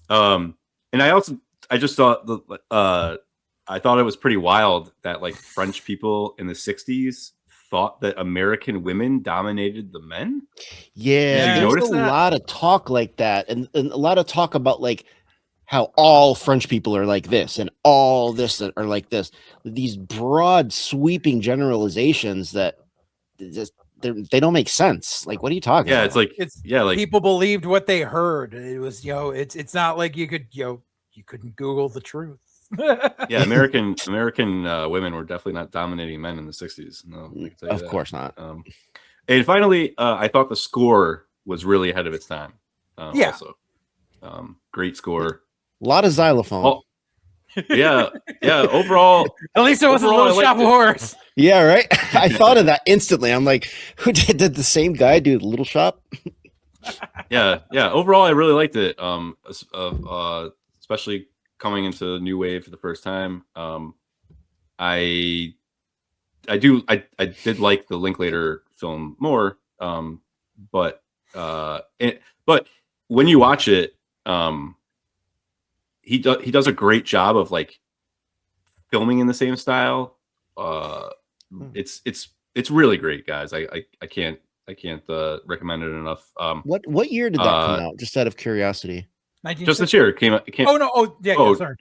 And I just thought I thought it was pretty wild that like French people in the 60s thought that American women dominated the men. Yeah, Did you there's notice a that? lot of talk like that, and a lot of talk about like how all French people are like this and all this are like this. These broad, sweeping generalizations that just they don't make sense. Like, what are you talking about? It's like people believed what they heard. It was, it's not like you could, you couldn't Google the truth. Yeah, American women were definitely not dominating men in the 60s. No, I can tell you Of that. course not. And finally, I thought the score was really ahead of its time. Yeah. Also, great score. A lot of xylophone. Oh, yeah. Overall, at least it wasn't Little Shop of Horrors. Yeah, right. I thought of that instantly. I'm like, who did the same guy do Little Shop? Yeah. Overall, I really liked it. Especially coming into New Wave for the first time. I did like the Linklater film more. But when you watch it, he does a great job of like filming in the same style. It's really great, guys. I can't recommend it enough. What year did that come out? Just out of curiosity. Just this year. It came. Oh no! Oh yeah. Sorry.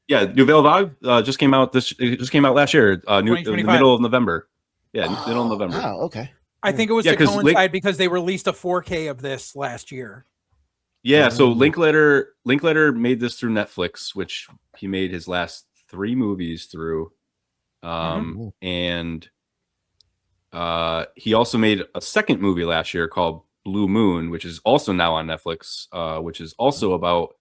Yeah, Nouvelle Vague just came out. It just came out last year. In the middle of November. Yeah, middle of November. Wow. Okay. I think it was to coincide because they released a 4K of this last year. Yeah. So Linklater made this through Netflix, which he made his last 3 movies through. And he also made a second movie last year called Blue Moon, which is also now on Netflix, which is also about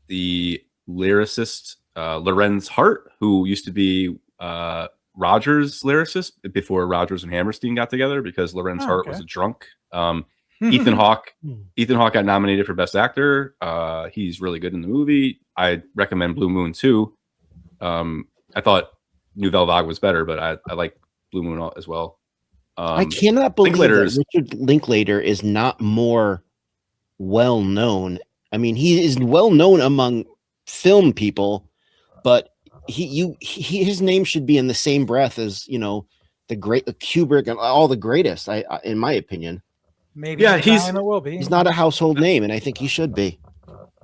the lyricist Lorenz Hart, who used to be Roger's lyricist before Rodgers and Hammerstein got together, because Lorenz Hart was a drunk. Ethan Hawke got nominated for Best Actor. He's really good in the movie. I recommend Blue Moon too. I thought Nouvelle Vague was better, but I like Blue Moon as well. I cannot believe that Richard Linklater is not more well known. I mean, he is well known among film people, but his name should be in the same breath as the great Kubrick and all the greatest. In my opinion, maybe it will be. He's not a household name, and I think he should be.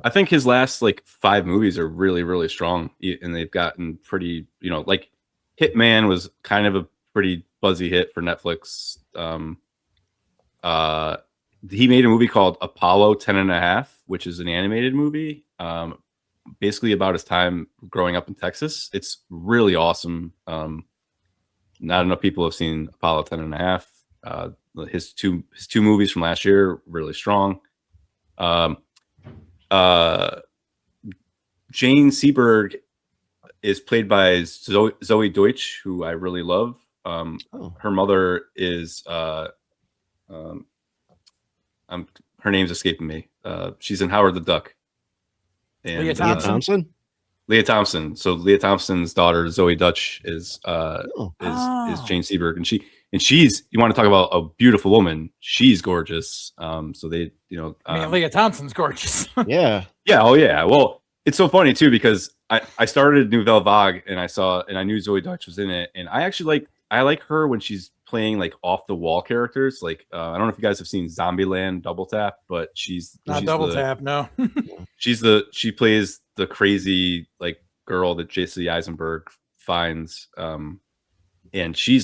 I think his last 5 movies are really, really strong, and they've gotten pretty, like Hitman was kind of a pretty buzzy hit for Netflix. He made a movie called Apollo 10.5, which is an animated movie, basically about his time growing up in Texas. It's really awesome. Not enough people have seen Apollo 10.5. His two movies from last year, really strong. Jane Seberg is played by Zoe Deutsch, who I really love. Her mother is her name's escaping me. She's in Howard the Duck. And, Leah Thompson. Leah Thompson. So Leah Thompson's daughter Zoe Deutsch is Jane Seberg, and she's, you want to talk about a beautiful woman? She's gorgeous. So they, Leah Thompson's gorgeous. Yeah. Yeah. Oh yeah. Well, it's so funny too, because I started Nouvelle Vague and I knew Zoe Deutsch was in it, and I like her when she's playing off the wall characters. I don't know if you guys have seen Zombieland Double Tap, but she's Double Tap. No. she plays the crazy girl that J.C. Eisenberg finds, and she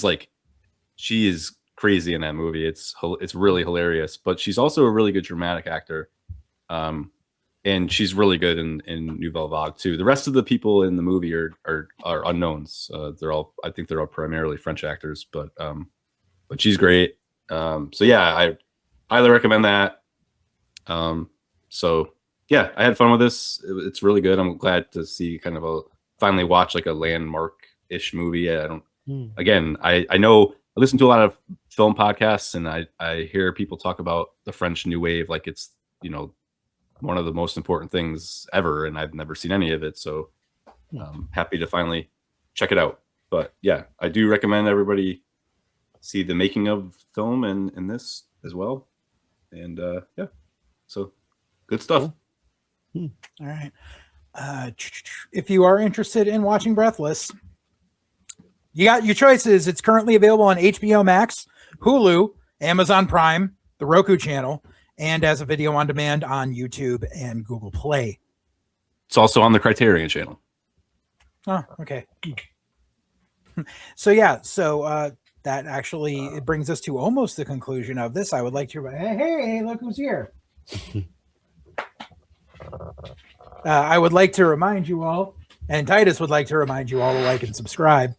is crazy in that movie. It's really hilarious, but she's also a really good dramatic actor. And she's really good in Nouvelle Vague too. The rest of the people in the movie are unknowns. I think they're all primarily French actors, but she's great. So yeah, I highly recommend that. So yeah, I had fun with this. It's really good. I'm glad to see finally watch a landmark-ish movie. I know I listen to a lot of film podcasts, and I hear people talk about the French New Wave like it's one of the most important things ever, and I've never seen any of it, so I'm happy to finally check it out. But yeah, I do recommend everybody see the making of film and this as well. And yeah, so good stuff. All right. If you are interested in watching Breathless, you got your choices. It's currently available on HBO Max, Hulu, Amazon Prime, the Roku channel, and as a video on demand on YouTube and Google Play. It's also on the Criterion channel. Oh, okay. So that actually it brings us to almost the conclusion of this. I would like to hey, look who's here. I would like to remind you all, and Titus would like to remind you all to like and subscribe.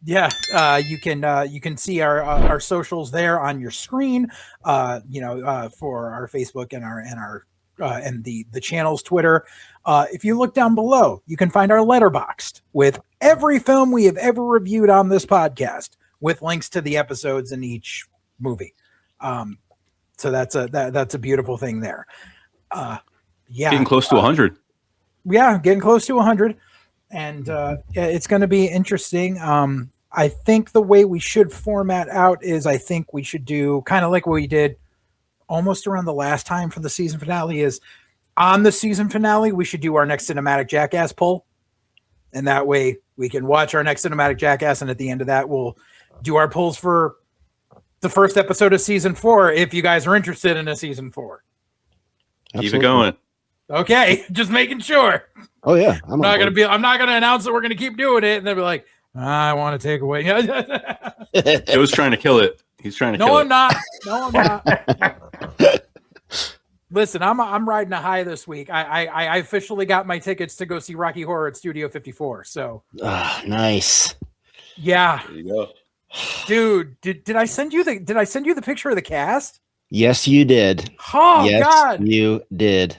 You can see our socials there on your screen. For our Facebook and the channel's Twitter. If you look down below, you can find our Letterboxd with every film we have ever reviewed on this podcast, with links to the episodes in each movie. So that's a beautiful thing there. Getting close to 100. Yeah, getting close to 100. And it's going to be interesting. I think the way we should format out is I think we should do kind of like what we did almost around the last time for the season finale is on the season finale, we should do our next cinematic jackass poll. And that way we can watch our next cinematic jackass. And at the end of that, we'll do our polls for the first episode of season 4. If you guys are interested in a season 4. Absolutely. Keep it going. Okay. Just making sure. Oh yeah. I'm not going to announce that we're going to keep doing it. And they'll be like, I want to take away. It was trying to kill it. He's trying to kill it. No, I'm not. Listen, I'm riding a high this week. I officially got my tickets to go see Rocky Horror at Studio 54. So nice. Yeah. There you go. Dude, did I send you the picture of the cast? Yes, you did. Oh yes, God. You did.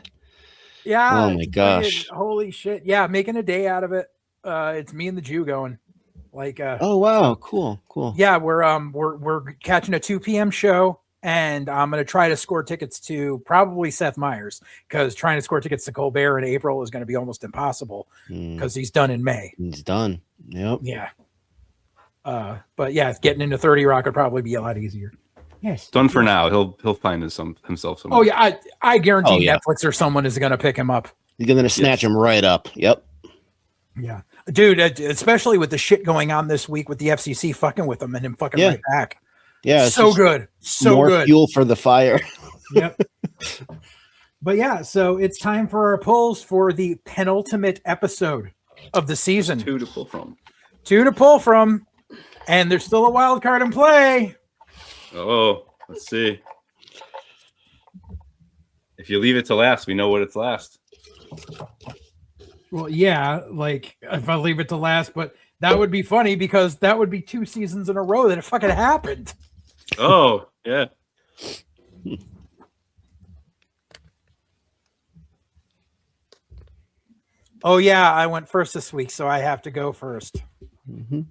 Yeah. Oh my gosh. Holy shit. Yeah, making a day out of it. It's me and the Jew going. Oh wow, cool. Yeah, we're catching a 2 p.m. show, and I'm gonna try to score tickets to probably Seth Meyers, because trying to score tickets to Colbert in April is gonna be almost impossible because he's done in May. He's done. Yep. Yeah. But yeah, getting into 30 Rock would probably be a lot easier. Yes. Done for now. He'll find himself somewhere. Oh yeah, I guarantee Netflix or someone is gonna pick him up. You're gonna snatch him right up. Yep. Yeah. Dude, especially with the shit going on this week with the FCC fucking with him and him fucking right back. Yeah. So good. So more good. Fuel for the fire. Yep. But yeah, so it's time for our polls for the penultimate episode of the season. 2 to pull from. 2 to pull from. And there's still a wild card in play. Oh, let's see. If you leave it to last, we know what it's last. Well, yeah, if I leave it to last, but that would be funny because that would be 2 seasons in a row that it fucking happened. Oh, yeah. Oh, yeah, I went first this week, so I have to go first. Mm-hmm.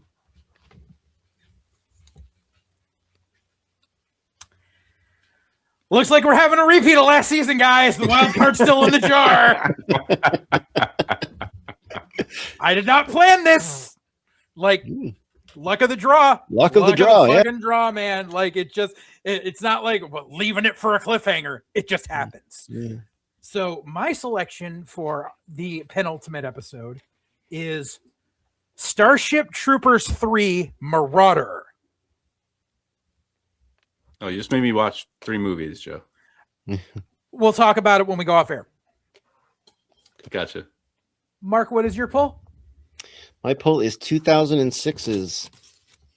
Looks like we're having a repeat of last season, guys. The wild card's still in the jar. I did not plan this. Luck of the draw. Luck of the draw, fucking draw, man. It's not like leaving it for a cliffhanger. It just happens. Yeah. So my selection for the penultimate episode is Starship Troopers 3 Marauder. Oh, you just made me watch 3 movies, Joe. We'll talk about it when we go off air. Gotcha. Mark, what is your poll? My poll is 2006's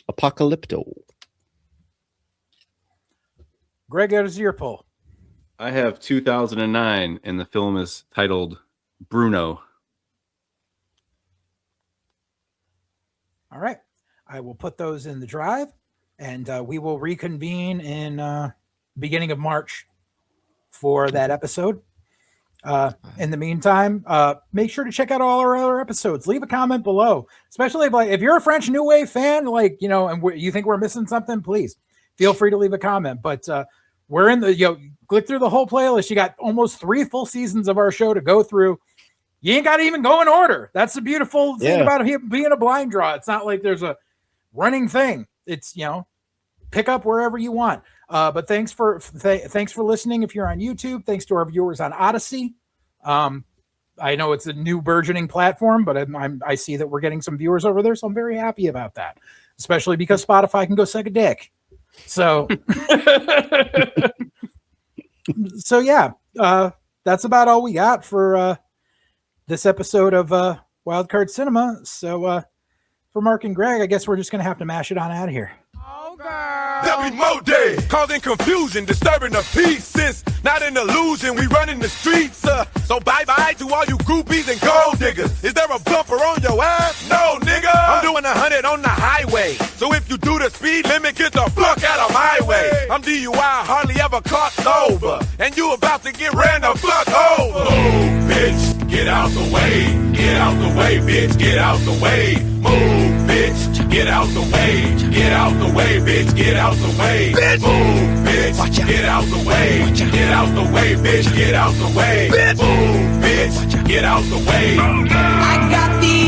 Apocalypto. Greg, what is your poll? I have 2009, and the film is titled Bruno. All right. I will put those in the drive, and we will reconvene in beginning of March for that episode. In the meantime, make sure to check out all our other episodes. Leave a comment below, especially if you're a French New Wave fan, and you think we're missing something, please feel free to leave a comment. But we're in click through the whole playlist. You got almost 3 full seasons of our show to go through. You ain't got to even go in order. That's the beautiful thing about being a blind draw. It's not like there's a running thing. It's, pick up wherever you want. But thanks for listening. If you're on YouTube, thanks to our viewers on Odysee. I know it's a new burgeoning platform, but I see that we're getting some viewers over there, so I'm very happy about that, especially because Spotify can go suck a dick. So, yeah, that's about all we got for this episode of Wildcard Cinema. So, for Mark and Greg, I guess we're just going to have to mash it on out of here. That be Mo Day, causing confusion, disturbing the peace. Since not an illusion, we running the streets. So bye-bye to all you groupies and gold diggers. Is there a bumper on your ass? No, nigga. I'm doing 100 on the highway. So if you do the speed limit, get the fuck out of my way. I'm DUI, hardly ever caught sober. And you about to get ran the fuck over. Move, bitch, get out the way. Get out the way, bitch, get out the way. Move, bitch, get out the way. Get out the way, bitch, get out the way. Bitch. Move, bitch, get out the way. Get out the way, bitch, get out the way. Bitch. Move, bitch, get out the way. I got the